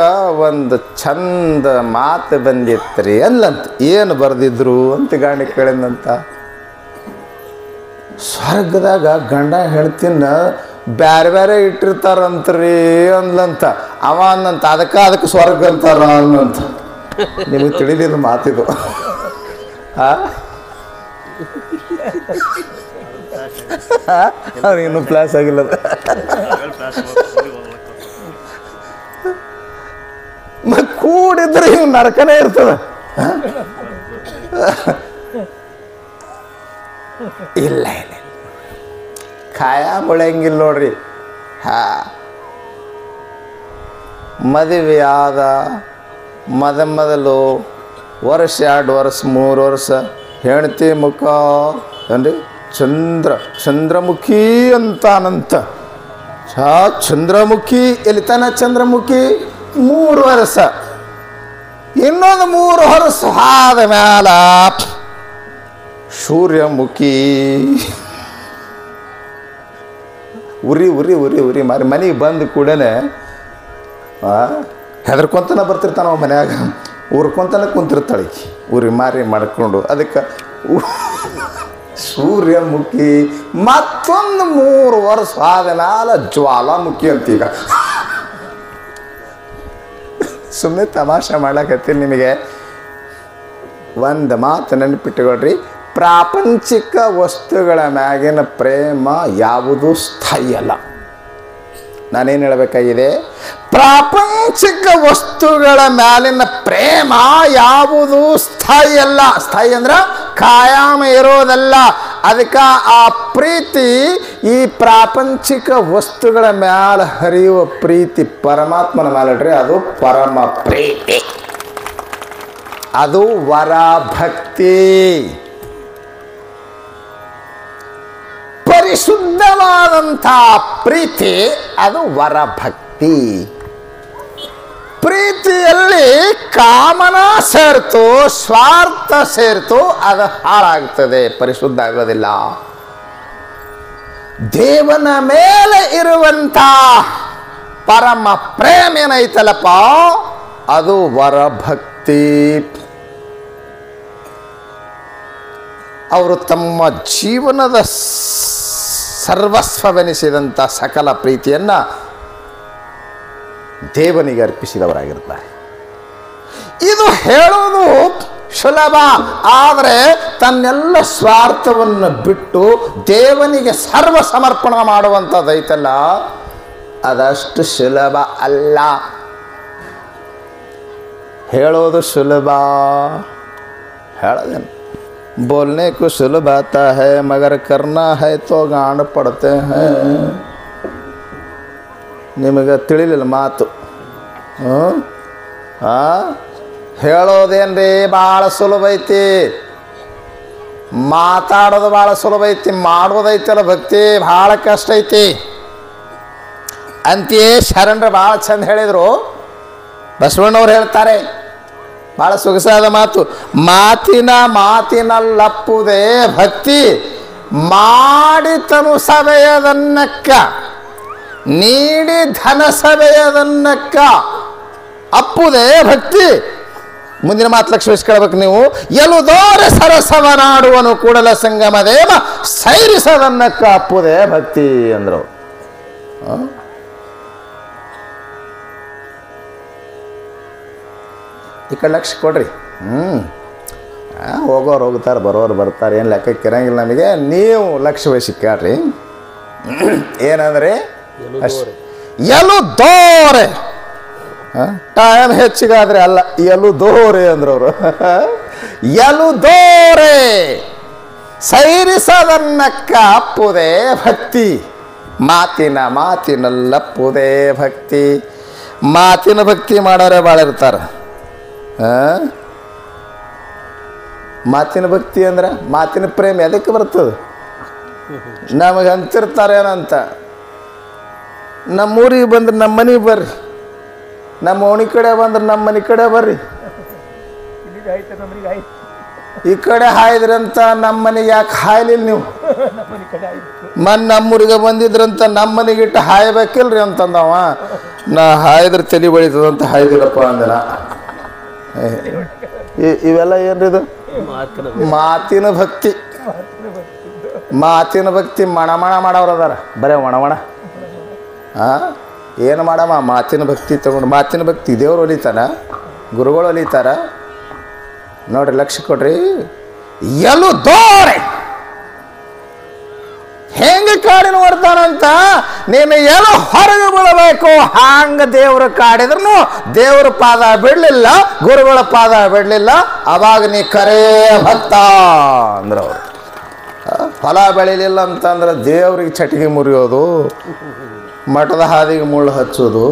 ಒಂದು ಚಂದ ಮಾತು ಬಂದಿತ್ತು ರೀ ಅಲ್ಲಂತ. ಏನು ಬರೆದಿದ್ರು ಅಂತ ಗಾಂಡಿ ಕೇಳಿದಂತ. ಸ್ವರ್ಗದಾಗ ಗಂಡ ಹೆಣ್ತಿನ ಬ್ಯಾರೆ ಬ್ಯಾರೆ ಇಟ್ಟಿರ್ತಾರಂತ್ರಿ ಅಂದ್ಲಂತ. ಅವ ಅನ್ನಂತ ಅದಕ್ಕೆ ಸ್ವರ್ಗ ಅಂತಾರ ಅನ್ನಂತ. ನಿಮಗೆ ತಿಳಿದಿದ್ದು ಮಾತಿದು. ಇನ್ನೂ ಪ್ಲಾಸ್ ಆಗಿಲ್ಲ. ಕೂಡಿದ್ರೆ ಇವ್ ನರಕನೇ ಇರ್ತದ. ಇಲ್ಲ ಕಾಯ ಬೆಳೆಯಂಗಿಲ್ಲ ನೋಡ್ರಿ. ಮದುವೆ ಆದ ಮೊದಲು ವರ್ಷ 2 ವರ್ಷ 3 ವರ್ಷ ಹೆಣ್ತಿ ಮುಖ ಏನ್ರಿ ಚಂದ್ರಮುಖಿ ಅಂತಾನಂತ. ಚಂದ್ರಮುಖಿ ಎಲ್ಲಿ ತಾನ? ಚಂದ್ರಮುಖಿ 3 ವರ್ಷ. ಇನ್ನೊಂದು 3 ವರ್ಷ ಆದ ಮ್ಯಾಲ ಸೂರ್ಯಮುಖಿ. ಉರಿ ಮಾರಿ ಮನೆಗೆ ಬಂದ ಕೂಡಲೇ ಹೆದರ್ಕೊಂತನ ಬರ್ತಿರ್ತಾನ ಮನ್ಯಾಗ. ಉರ್ಕೊಂತನ ಕುಂತಿರ್ತಾಳೆ ಉರಿ ಮಾರಿ ಮಾಡ್ಕೊಂಡು. ಅದಕ್ಕೆ ಸೂರ್ಯಮುಖಿ. ಮತ್ತೊಂದು 3 ವರ್ಷ ಆದ ಮ್ಯಾಲ ಜ್ವಾಲಾಮುಖಿ ಅಂತೀಗ. ಸುಮ್ಮನೆ ತಮಾಷೆ ಮಾಡ್ಲಕತ್ತೀನಿ ನಿಮಗೆ. ಒಂದು ಮಾತು ನೆನಪಿಟ್ಟುಕೊಳ್ರಿ. ಪ್ರಾಪಂಚಿಕ ವಸ್ತುಗಳ ಮ್ಯಾಗಿನ ಪ್ರೇಮ ಯಾವುದೂ ಸ್ಥಾಯಿ ಅಲ್ಲ. ನಾನೇನು ಹೇಳಬೇಕಾಗಿದೆ? ಪ್ರಾಪಂಚಿಕ ವಸ್ತುಗಳ ಮ್ಯಾಲಿನ ಪ್ರೇಮ ಯಾವುದು ಸ್ಥಾಯಿ ಅಲ್ಲ. ಸ್ಥಾಯಿ ಅಂದ್ರೆ ಕಾಯಂ ಇರೋದಲ್ಲ. ಅದಕ್ಕೆ ಆ ಪ್ರೀತಿ ಈ ಪ್ರಾಪಂಚಿಕ ವಸ್ತುಗಳ ಮ್ಯಾಲ ಹರಿಯುವ ಪ್ರೀತಿ ಪರಮಾತ್ಮನ ಮ್ಯಾಲಡ್ರಿ. ಅದು ಪರಮ ಪ್ರೀತಿ. ಅದು ವರ ಭಕ್ತಿ. ಪರಿಶುದ್ಧವಾದಂಥ ಪ್ರೀತಿ ಅದು ವರ ಭಕ್ತಿ. ಪ್ರೀತಿಯಲ್ಲಿ ಕಾಮನ ಸೇರ್ತು, ಸ್ವಾರ್ಥ ಸೇರ್ತು, ಅದು ಹಾಳಾಗ್ತದೆ, ಪರಿಶುದ್ಧ ಆಗೋದಿಲ್ಲ. ದೇವನ ಮೇಲೆ ಇರುವಂಥ ಪರಮ ಪ್ರೇಮ ಏನೈತಲ್ಲಪ್ಪ, ಅದು ವರಭಕ್ತಿ. ಅವರು ತಮ್ಮ ಜೀವನದ ಸರ್ವಸ್ವವೆನಿಸಿದಂಥ ಸಕಲ ಪ್ರೀತಿಯನ್ನು ದೇವನಿಗೆ ಅರ್ಪಿಸಿದವರಾಗಿರ್ತಾರೆ. ಇದು ಹೇಳೋದು ಸುಲಭ. ಆದರೆ ತನ್ನೆಲ್ಲ ಸ್ವಾರ್ಥವನ್ನು ಬಿಟ್ಟು ದೇವನಿಗೆ ಸರ್ವ ಸಮರ್ಪಣ ಮಾಡುವಂಥದ್ದೈತಲ್ಲ, ಅದಷ್ಟು ಸುಲಭ ಅಲ್ಲ. ಹೇಳೋದು ಸುಲಭ, ಹೇಳೋದೇನು बोलने को सुलभ आता है मगर करना है तो गांड पड़ते हैं. ನಿಮಗೆ ತಿಳಿಲಿಲ್ಲ ಮಾತು. ಹೇಳೋದೇನ್ರಿ ಭಾಳ ಸುಲಭ ಐತಿ, ಮಾತಾಡೋದು ಭಾಳ ಸುಲಭ ಐತಿ, ಮಾಡೋದೈತಲ್ಲ ಭಕ್ತಿ ಭಾಳ ಕಷ್ಟ ಐತಿ ಅಂತೆಯೇ ಶರಣರು ಭಾಳ ಚಂದ ಹೇಳಿದರು. ಬಸವಣ್ಣವ್ರು ಹೇಳ್ತಾರೆ ಭಾಳ ಸೊಗಸಾದ ಮಾತು, ಮಾತಿನಲ್ಲಪ್ಪುದೇ ಭಕ್ತಿ, ಮಾಡಿತನು ಸಭೆಯದನ್ನಕ್ಕ, ನೀಡಿ ಧನ ಸಭೆಯದನ್ನಕ್ಕ, ಅಪ್ಪುದೇ ಭಕ್ತಿ. ಮುಂದಿನ ಮಾತು ಲಕ್ಷ್ಯ ವಹಿಸ್ಕೊಳ್ಬೇಕು ನೀವು. ಎಲುದೋರೆ ಸರಸವನಾಡುವನು ಕೂಡಲ ಸಂಗಮ ದೇವ, ಸೈರಿಸದನ್ನಕ್ಕ ಅಪ್ಪುದೇ ಭಕ್ತಿ ಅಂದರು. ಈ ಕಡೆ ಲಕ್ಷ ಕೊಡ್ರಿ. ಹೋಗೋರು ಹೋಗ್ತಾರೆ, ಬರೋರು ಬರ್ತಾರೆ, ಏನು ಲೆಕ್ಕಕ್ಕೆ ಇರಂಗಿಲ್ಲ ನಮಗೆ. ನೀವು ಲಕ್ಷ ವಹಿಸಿ ಕೇಳ್ರಿ. ಏನಂದ್ರೆ ಎಲುದೋರೆ, ಟೈಮ್ ಹೆಚ್ಚಿಗಾದ್ರೆ ಅಲ್ಲ, ಎಲುದೋರೆ ಅಂದ್ರವರು. ಎಲುದೋರೆ ಸೈರಿಸದನ್ನಕ್ಕ ಅಪ್ಪುದೇ ಭಕ್ತಿ, ಮಾತಿನಲ್ಲಪ್ಪುದೇ ಭಕ್ತಿ. ಮಾತಿನ ಭಕ್ತಿ ಮಾಡೋರೆ ಭಾಳ ಇರ್ತಾರೆ. ಮಾತಿನ ಭಕ್ತಿ ಅಂದ್ರೆ ಮಾತಿನ ಪ್ರೇಮ ಎದಕ್ಕೆ ಬರ್ತದೆ? ನಮಗೆ ಅಂತಿರ್ತಾರೇನಂತ. ನಮ್ಮೂರಿಗೆ ಬಂದ್ರೆ ನಮ್ಮ ಮನೆಗೆ ಬರ್ರಿ, ನಮ್ಮ ಓಣಿ ಕಡೆ ಬಂದ್ರೆ ನಮ್ಮ ಮನೆ ಕಡೆ ಬರ್ರಿ, ಈ ಕಡೆ ಹಾಯ್ದ್ರಿ ಅಂತ ನಮ್ಮ ಮನೆಗೆ ಯಾಕೆ ಹಾಯ್ಲಿಲ್ಲ ನೀವು? ನಮ್ಮೂರಿಗೆ ಬಂದಿದ್ರಂತ ನಮ್ಮ ಮನೆಗಿಟ್ಟು ಹಾಯ್ಬೇಕಿಲ್ರಿ ಅಂತಂದವ. ನಾ ಹಾಯ್ದ್ರೆ ತಲೆ ಬಳಿತದಂತ ಹಾಯ್ದಿಲ್ಲಪ್ಪ ಅಂದನ. ಇವೆಲ್ಲ ಏನ್ರಿದು? ಮಾತಿನ ಭಕ್ತಿ. ಮಾತಿನ ಭಕ್ತಿ ಮಣಮಣ ಮಾಡೋರು ಅದಾರ, ಬರೇ ಒಣವಣ. ಏನು ಮಾಡಮ್ಮ? ಮಾತಿನ ಭಕ್ತಿ ತಗೊಂಡು. ಮಾತಿನ ಭಕ್ತಿ ದೇವ್ರು ಒಲಿತಾನ, ಗುರುಗಳು ಒಲಿತಾರ ನೋಡ್ರಿ. ಲಕ್ಷ್ಯ ಕೊಡ್ರಿ. ಎಲುದೋರೆ ಹೆಂಗೆ ಕಾಡಿನ ಬರ್ತಾನಂತ, ನೀನು ಏನು ಹೊರಗೆ ಬೀಳಬೇಕು ಹಂಗ ದೇವ್ರ ಕಾಡಿದ್ರು ದೇವ್ರ ಪಾದ ಬಿಡಲಿಲ್ಲ, ಗುರುಗಳ ಪಾದ ಬಿಡಲಿಲ್ಲ, ಅವಾಗ ನೀ ಕರೇ ಭಕ್ತ ಅಂದ್ರೆ ಅವರು. ಫಲ ಬೆಳಿಲಿಲ್ಲ ಅಂತಂದ್ರೆ ದೇವ್ರಿಗೆ ಚಟಿಗೆ ಮುರಿಯೋದು, ಮಠದ ಹಾದಿಗೆ ಮುಳ್ಳು ಹಚ್ಚೋದು,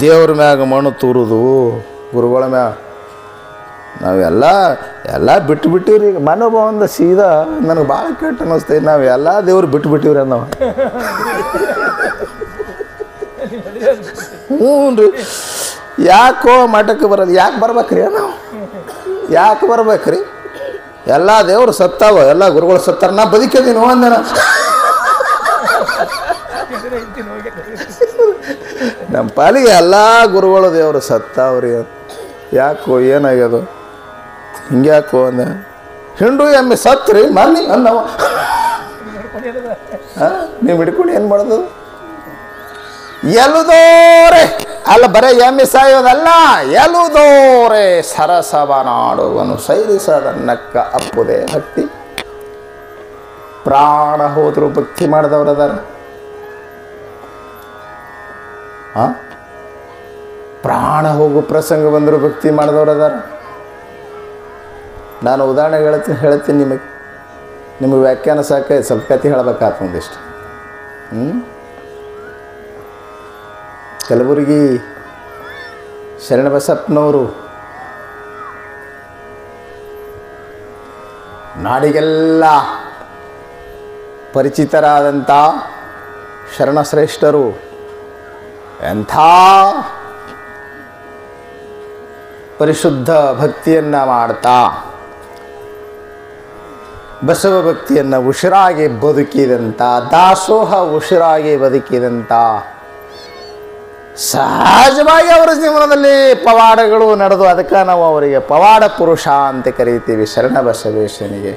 ದೇವ್ರ ಮ್ಯಾಗ ಮಣ್ಣು ತೂರುದು, ಗುರುಗಳ ಮ್ಯಾಗ. ನಾವೆಲ್ಲ ಬಿಟ್ಟಿವ್ರಿ. ಈಗ ಮನೋಭ ಒಂದು ಸೀದಾ ನನಗೆ ಭಾಳ ಕೆಟ್ಟ ಅನ್ನಿಸ್ತೈತಿ. ನಾವೆಲ್ಲ ದೇವ್ರು ಬಿಟ್ಟಿವ್ರಿ ನಾವು. ಹ್ಞೂ ರೀ. ಯಾಕೋ ಮಠಕ್ಕೆ ಬರೋದು? ಯಾಕೆ ಬರ್ಬೇಕ್ರಿ ನಾವು? ಯಾಕೆ ಬರ್ಬೇಕ್ರಿ? ಎಲ್ಲ ದೇವ್ರು ಸತ್ತಾವ, ಎಲ್ಲ ಗುರುಗಳು ಸತ್ತಾರ, ನಾ ಬದುಕಿದೀನಿ ಅಂದನ. ನಮ್ಮ ಪಾಲಿಗೆ ಎಲ್ಲ ಗುರುಗಳು ದೇವರು ಸತ್ತಾವ್ರಿ. ಯಾಕೋ ಏನಾಗ್ಯದು? ಹಿಂಗ್ಯಾಕೋ ಅಂದ. ಹಿಂಡು ಎಮ್ಮೆ ಸತ್ರಿ ಮನ್ನಿ ಅಂದವ. ನೀವು ಹಿಡ್ಕೊಂಡು ಏನು ಮಾಡೋದು? ಎಲುದೋರೆ ಅಲ್ಲ, ಬರೇ ಎಮ್ಮೆ ಸಾಯೋದಲ್ಲ, ಎಲುದೋರೆ ಸರಸವನಾಡುವನು ಸೈರಿಸದನ್ನಕ್ಕ ಅಪ್ಪುದೇ ಭಕ್ತಿ. ಪ್ರಾಣ ಹೋದ್ರು ಭಕ್ತಿ ಮಾಡಿದವ್ರು ಅದಾರ. ಪ್ರಾಣ ಹೋಗು ಪ್ರಸಂಗ ಬಂದರು ಭಕ್ತಿ ಮಾಡಿದವ್ರು ಅದಾರ. ನಾನು ಉದಾಹರಣೆ ಹೇಳ್ತೀನಿ ನಿಮಗೆ ವ್ಯಾಖ್ಯಾನ ಸಾಕ ಸ್ವಲ್ಪ ಕತೆ ಹೇಳ್ಬೇಕಾತ ಒಂದಿಷ್ಟು. ಕಲಬುರಗಿ ಶರಣಬಸಪ್ಪನವರು ನಾಡಿಗೆಲ್ಲ ಪರಿಚಿತರಾದಂಥ ಶರಣಶ್ರೇಷ್ಠರು. ಎಂಥ ಪರಿಶುದ್ಧ ಭಕ್ತಿಯನ್ನು ಮಾಡ್ತಾ ಬಸವ ಭಕ್ತಿಯನ್ನು ಉಸಿರಾಗಿ ಬದುಕಿದಂಥ, ದಾಸೋಹ ಉಸಿರಾಗಿ ಬದುಕಿದಂಥ, ಸಹಜವಾಗಿ ಅವರ ಜೀವನದಲ್ಲಿ ಪವಾಡಗಳು ನಡೆದು ಅದಕ್ಕೆ ನಾವು ಅವರಿಗೆ ಪವಾಡ ಪುರುಷ ಅಂತ ಕರೀತೀವಿ. ಶರಣ ಬಸವೇಶ್ವರನಿಗೆ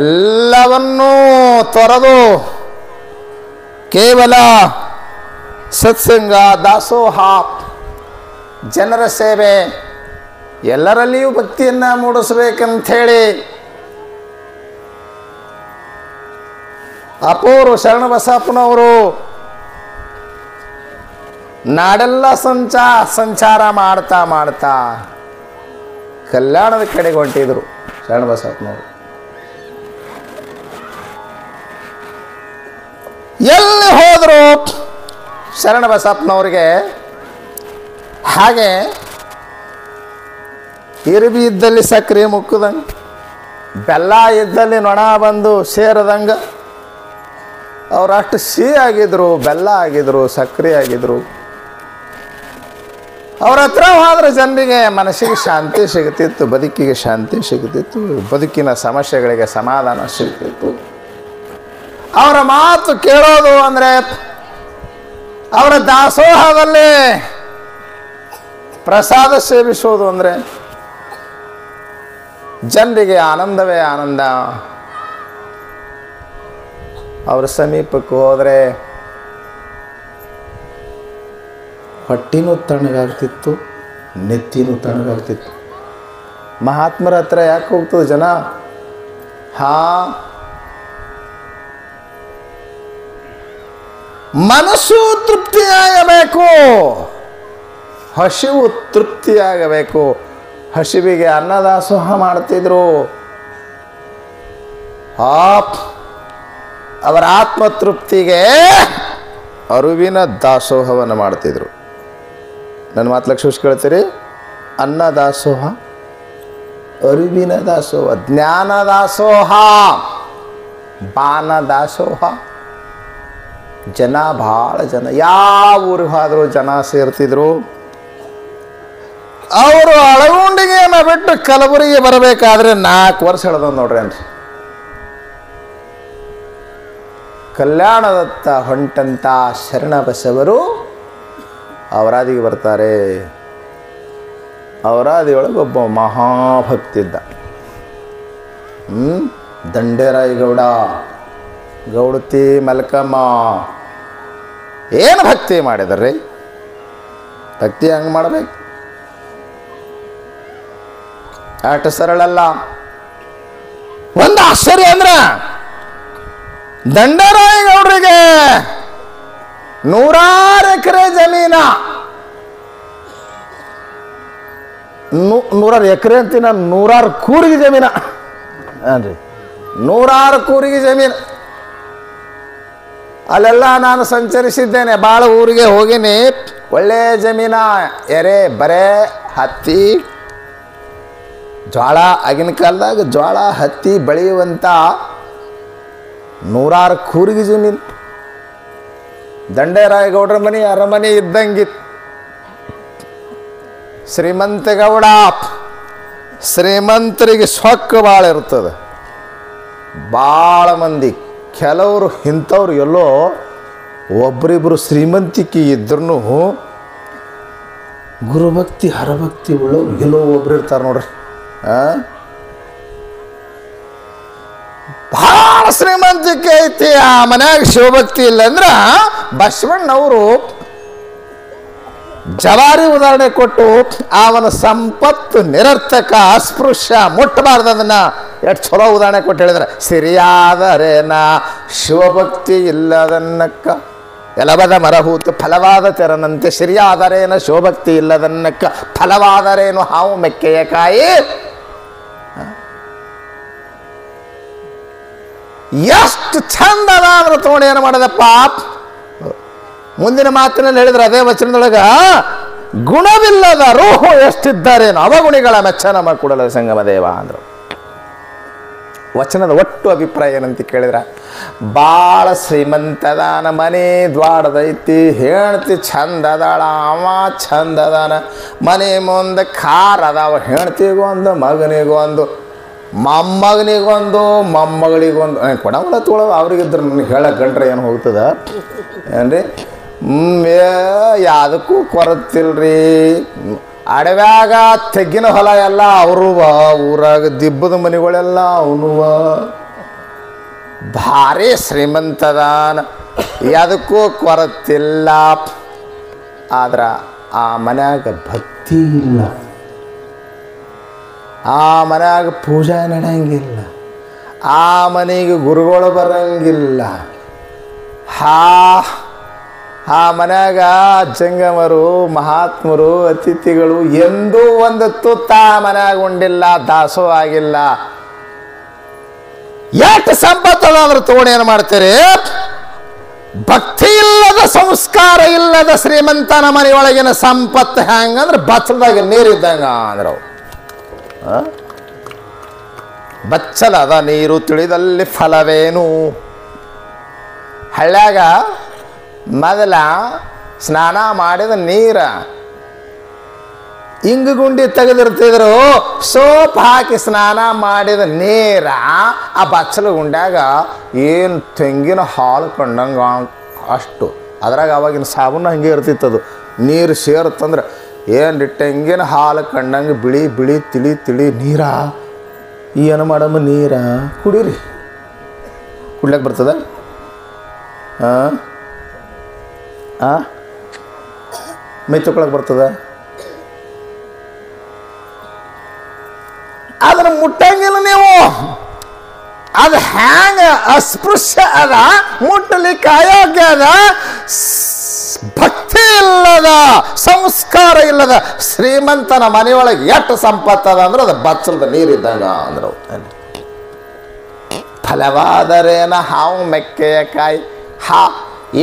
ಎಲ್ಲವನ್ನೂ ತೊರೆದು ಕೇವಲ ಸತ್ಸಂಗ, ದಾಸೋಹ, ಜನರ ಸೇವೆ, ಎಲ್ಲರಲ್ಲಿಯೂ ಭಕ್ತಿಯನ್ನು ಮೂಡಿಸ್ಬೇಕಂಥೇಳಿ ಅಪೂರ್ವ ಶರಣಬಸಪ್ಪನವರು ನಾಡೆಲ್ಲ ಸಂಚಾರ ಮಾಡ್ತಾ ಮಾಡ್ತಾ ಕಲ್ಯಾಣದ ಕಡೆಗೆ ಹೊಂಟಿದ್ರು ಶರಣಬಸಪ್ಪನವರು. ಎಲ್ಲಿ ಹೋದ್ರು ಶರಣಬಸಪ್ಪನವ್ರಿಗೆ ಹಾಗೆ ಇರುಬಿ ಇದ್ದಲ್ಲಿ ಸಕ್ಕರೆ ಮುಕ್ಕದಂಗೆ, ಬೆಲ್ಲ ಇದ್ದಲ್ಲಿ ನೊಣ ಬಂದು ಸೇರದಂಗೆ, ಅವ್ರು ಅಷ್ಟು ಸಿಹಿ ಆಗಿದ್ರು, ಬೆಲ್ಲ ಆಗಿದ್ರು, ಸಕ್ಕರೆ ಆಗಿದ್ರು. ಅವ್ರ ಹತ್ರ ಹೋದ್ರೆ ಜನರಿಗೆ ಮನಸ್ಸಿಗೆ ಶಾಂತಿ ಸಿಗುತ್ತಿತ್ತು, ಬದುಕಿಗೆ ಶಾಂತಿ ಸಿಗುತ್ತಿತ್ತು, ಬದುಕಿನ ಸಮಸ್ಯೆಗಳಿಗೆ ಸಮಾಧಾನ ಸಿಗುತ್ತಿತ್ತು. ಅವರ ಮಾತು ಕೇಳೋದು ಅಂದರೆ, ಅವರ ದಾಸೋಹದಲ್ಲಿ ಪ್ರಸಾದ ಸೇವಿಸೋದು ಅಂದರೆ ಜನರಿಗೆ ಆನಂದವೇ ಆನಂದ. ಅವರ ಸಮೀಪಕ್ಕೆ ಹೋದರೆ ಹೊಟ್ಟಿನೂ ತಣ್ಣಗಾಗ್ತಿತ್ತು, ನೆತ್ತಿನೂ ತಣ್ಣಗಾಗ್ತಿತ್ತು. ಮಹಾತ್ಮರ ಹತ್ರ ಯಾಕೆ ಹೋಗ್ತದೆ ಜನ? ಮನಸ್ಸು ತೃಪ್ತಿಯಾಗಬೇಕು, ಹಸಿವು ತೃಪ್ತಿಯಾಗಬೇಕು. ಹಸಿವಿಗೆ ಅನ್ನದಾಸೋಹ ಮಾಡ್ತಿದ್ರು. ಅವರ ಆತ್ಮತೃಪ್ತಿಗೆ ಅರಿವಿನ ದಾಸೋಹವನ್ನು ಮಾಡ್ತಿದ್ರು. ನನ್ನ ಮಾತು ಲಕ್ಷ ಕೇಳ್ತೀರಿ? ಅನ್ನ ದಾಸೋಹ, ಅರಿವಿನ ದಾಸೋಹ, ಜ್ಞಾನ ದಾಸೋಹ, ಬಾನ ದಾಸೋಹ. ಜನ ಭಾಳ ಜನ, ಯಾವ ಊರಿಗೆ ಹೋದರೂ ಜನ ಸೇರ್ತಿದ್ರು. ಅವರು ಅಳಗುಂಡಿಗೆಯನ್ನು ಬಿಟ್ಟು ಕಲಬುರಗಿ ಬರಬೇಕಾದ್ರೆ 4 ವರ್ಷ ಹೇಳ್ದ ನೋಡ್ರಿ ಅನ್ರಿ. ಕಲ್ಯಾಣದತ್ತ ಹೊಂಟಂತ ಶರಣಬಸವರು ಅವರಾದಿಗೆ ಬರ್ತಾರೆ. ಅವರಾದಿಯೊಳಗೆ ಒಬ್ಬ ಮಹಾಭಕ್ತಿದ್ದ, ದಂಡೇರಾಯ ಗೌಡ, ಗೌಡತಿ ಮಲ್ಕಮ್ಮ. ಏನು ಭಕ್ತಿ ಮಾಡಿದ್ರಿ? ಭಕ್ತಿ ಹಂಗೆ ಮಾಡಬೇಕು, ಆಟ ಸರಳಲ್ಲ. ಒಂದು ಆಶ್ಚರ್ಯ ಅಂದ್ರೆ, ದಂಡರಾಯ ಗೌಡ್ರಿಗೆ 100 ಎಕರೆ ಜಮೀನ, 100 ಎಕರೆ ಅಂತಿನ 100 ಕೂರಿಗೆ ಜಮೀನ ಅನ್ರಿ, 100 ಕೂರಿಗೆ ಜಮೀನು. ಅಲ್ಲೆಲ್ಲ ನಾನು ಸಂಚರಿಸಿದ್ದೇನೆ, ಭಾಳ ಊರಿಗೆ ಹೋಗಿನಿ. ಒಳ್ಳೆ ಜಮೀನ, ಬರೇ ಹತ್ತಿ ಜೋಳ, ಆಗಿನ ಕಾಲದಾಗ ಜೋಳ ಹತ್ತಿ ಬೆಳೆಯುವಂಥ 100 ಕೂರಿಗೆ ಜಮೀನು. ದಂಡೇರಾಯ ಗೌಡ್ರ ಮನೆ ಅರಮನೆ ಇದ್ದಂಗಿತ್ತು. ಶ್ರೀಮಂತಗೌಡ, ಶ್ರೀಮಂತರಿಗೆ ಸೊಕ್ಕ ಭಾಳ ಇರ್ತದೆ. ಭಾಳ ಮಂದಿ, ಕೆಲವರು ಇಂಥವ್ರು ಎಲ್ಲೋ ಒಬ್ಬರಿಬ್ಬರು ಶ್ರೀಮಂತಿಕೆ ಇದ್ರೂ ಗುರುಭಕ್ತಿ ಹರಭಕ್ತಿ ಉಳ್ಳವ್ರು ಎಲ್ಲೋ ಒಬ್ರು ಇರ್ತಾರೆ ನೋಡ್ರಿ. ಭಾಳ ಶ್ರೀಮಂತಿಕೆ ಐತಿ, ಆ ಮನ್ಯಾಗ ಶಿವಭಕ್ತಿ ಇಲ್ಲ ಅಂದ್ರೆ ಬಸವಣ್ಣವರು ಜವಾರಿ ಉದಾಹರಣೆ ಕೊಟ್ಟು ಅವನ ಸಂಪತ್ತು ನಿರರ್ಥಕ, ಅಸ್ಪೃಶ್ಯ, ಮುಟ್ಟಬಾರ್ದದನ್ನ ಎಷ್ಟು ಚಲೋ ಉದಾಹರಣೆ ಕೊಟ್ಟು ಹೇಳಿದ್ರೆ, ಸಿರಿಯಾದರೇನ ಶಿವಭಕ್ತಿ ಇಲ್ಲದನ್ನಕ್ಕ ಎಲಬದ ಮರಹೂತು ಫಲವಾದ ತೆರನಂತೆ, ಸಿರಿಯಾದರೇನ ಶಿವಭಕ್ತಿ ಇಲ್ಲದನ್ನಕ್ಕ ಫಲವಾದರೇನು ಹಾವು ಮೆಕ್ಕೆಯ ಕಾಯಿ. ಎಷ್ಟು ಚಂದದ ಅಂದ್ರೆ ತೋಣ ಏನು ಮಾಡದಪ್ಪ. ಮುಂದಿನ ಮಾತಿನಲ್ಲಿ ಹೇಳಿದ್ರೆ ಅದೇ ವಚನದೊಳಗ, ಗುಣವಿಲ್ಲದ ರೂಹು ಎಷ್ಟಿದ್ದಾರೇನು ಅವಗುಣಿಗಳ ಮೆಚ್ಚ ನಮ್ಮ ಕೂಡಲ ಸಂಗಮ ದೇವ ಅಂದರು. ವಚನದ ಒಟ್ಟು ಅಭಿಪ್ರಾಯ ಏನಂತ ಕೇಳಿದ್ರೆ, ಭಾಳ ಶ್ರೀಮಂತದಾನ, ಮನೆ ದ್ವಾಡದೈತಿ, ಹೆಣ್ತಿ ಚಂದದಾಳ, ಅವ ಚಂದದಾನ, ಮನೆ ಮುಂದೆ ಕಾರ್ ಅದಾವ, ಹೆಣ್ತಿಗೊಂದು, ಮಗನಿಗೊಂದು, ಮೊಮ್ಮಗನಿಗೊಂದು, ಮೊಮ್ಮಗಳಿಗೊಂದು, ಕೊಡವಲ್ಲ ತೊಳೋ ಅವ್ರಿಗಿದ್ರು ನನಗೆ ಹೇಳಕ್ಕೆ ಗಂಟ್ರೆ ಏನು ಹೋಗ್ತದ ಏನ್ರಿ? ಯಾವುದಕ್ಕೂ ಕೊರತಿಲ್ರಿ. ಅಡವ್ಯಾಗ ತೆಗ್ಗಿನ ಹೊಲ ಎಲ್ಲ ಅವರು, ಊರಾಗ ದಿಬ್ಬದ ಮನೆಗಳೆಲ್ಲ ಅವನುವ. ಭಾರಿ ಶ್ರೀಮಂತದಾನ, ಯಾವುದಕ್ಕೂ ಕೊರತಿಲ್ಲ. ಆದ್ರೆ ಆ ಮನ್ಯಾಗ ಭಕ್ತಿ ಇಲ್ಲ, ಆ ಮನ್ಯಾಗ ಪೂಜೆ ನಡೆಯಂಗಿಲ್ಲ, ಆ ಮನೆಗೆ ಗುರುಗಳು ಬರಂಗಿಲ್ಲ. ಆ ಮನ್ಯಾಗ ಜಂಗಮರು, ಮಹಾತ್ಮರು, ಅತಿಥಿಗಳು ಎಂದೂ ಒಂದು ತುತ್ತ ಮನ್ಯಾಗ ಉಂಡಿಲ್ಲ, ದಾಸೋ ಆಗಿಲ್ಲ. ಎಷ್ಟು ಸಂಪತ್ತದ ಅಂದ್ರೆ ತಗೊಂಡು ಏನು ಮಾಡ್ತೀರಿ? ಭಕ್ತಿ ಇಲ್ಲದ, ಸಂಸ್ಕಾರ ಇಲ್ಲದ ಶ್ರೀಮಂತನ ಮನೆಯೊಳಗಿನ ಸಂಪತ್ತು ಹೆಂಗಂದ್ರೆ ಬಚ್ಚಲದಾಗ ನೀರಿದ್ದಂಗ ಅಂದ್ರೆ ಬಚ್ಚಲದ ನೀರು ತಿಳಿದಲ್ಲಿ ಫಲವೇನು. ಹಳ್ಳ್ಯಾಗ ಮೊದಲ ಸ್ನಾನ ಮಾಡಿದ ನೀರ ಇಂಗು ಗುಂಡಿ ತೆಗೆದಿರ್ತಿದ್ರು, ಸೋಪ್ ಹಾಕಿ ಸ್ನಾನ ಮಾಡಿದ ನೀರ ಆ ಬಚ್ಚಲ ಗುಂಡ್ಯಾಗ ಏನು ತೆಂಗಿನ ಹಾಲು ಕಂಡಂಗ ಅಷ್ಟು. ಅದ್ರಾಗ ಅವಾಗಿನ ಸಾಬೂನು ಹಂಗೆ ಇರ್ತಿತ್ತದು. ನೀರು ಸೇರ್ತಂದ್ರೆ ಏನು ತೆಂಗಿನ ಹಾಲು ಕಂಡಂಗೆ ಬಿಳಿ ಬಿಳಿ ತಿಳಿ ತಿಳಿ ನೀರ. ಏನು ಮಾಡಮ್ಮ, ನೀರ ಕುಡೀರಿ, ಕುಡ್ಲಕ್ಕೆ ಬರ್ತದ? ಮೈ ತೊಗೊಳಕ್ಕೆ ಬರ್ತದ? ಅದನ್ನು ಮುಟ್ಟಂಗಿಲ್ಲ ನೀವು. ಅದು ಹ್ಯಾಂಗ ಅಸ್ಪೃಶ್ಯ ಅದ, ಮುಟ್ಟಲಿಕ್ಕೆ ಅಯೋಗ್ಯ ಅದ. ಭಕ್ತಿ ಇಲ್ಲದ, ಸಂಸ್ಕಾರ ಇಲ್ಲದ ಶ್ರೀಮಂತನ ಮನೆಯೊಳಗೆ ಎಷ್ಟು ಸಂಪತ್ತದ ಅಂದ್ರೆ ಅದು ಬಚ್ಚಲದ ನೀರಿದ್ದಂಗ ಅಂದ್ರು. ಫಲವಾದರೇನ ಹಾವು ಮೆಕ್ಕೆಯ ಕಾಯಿ.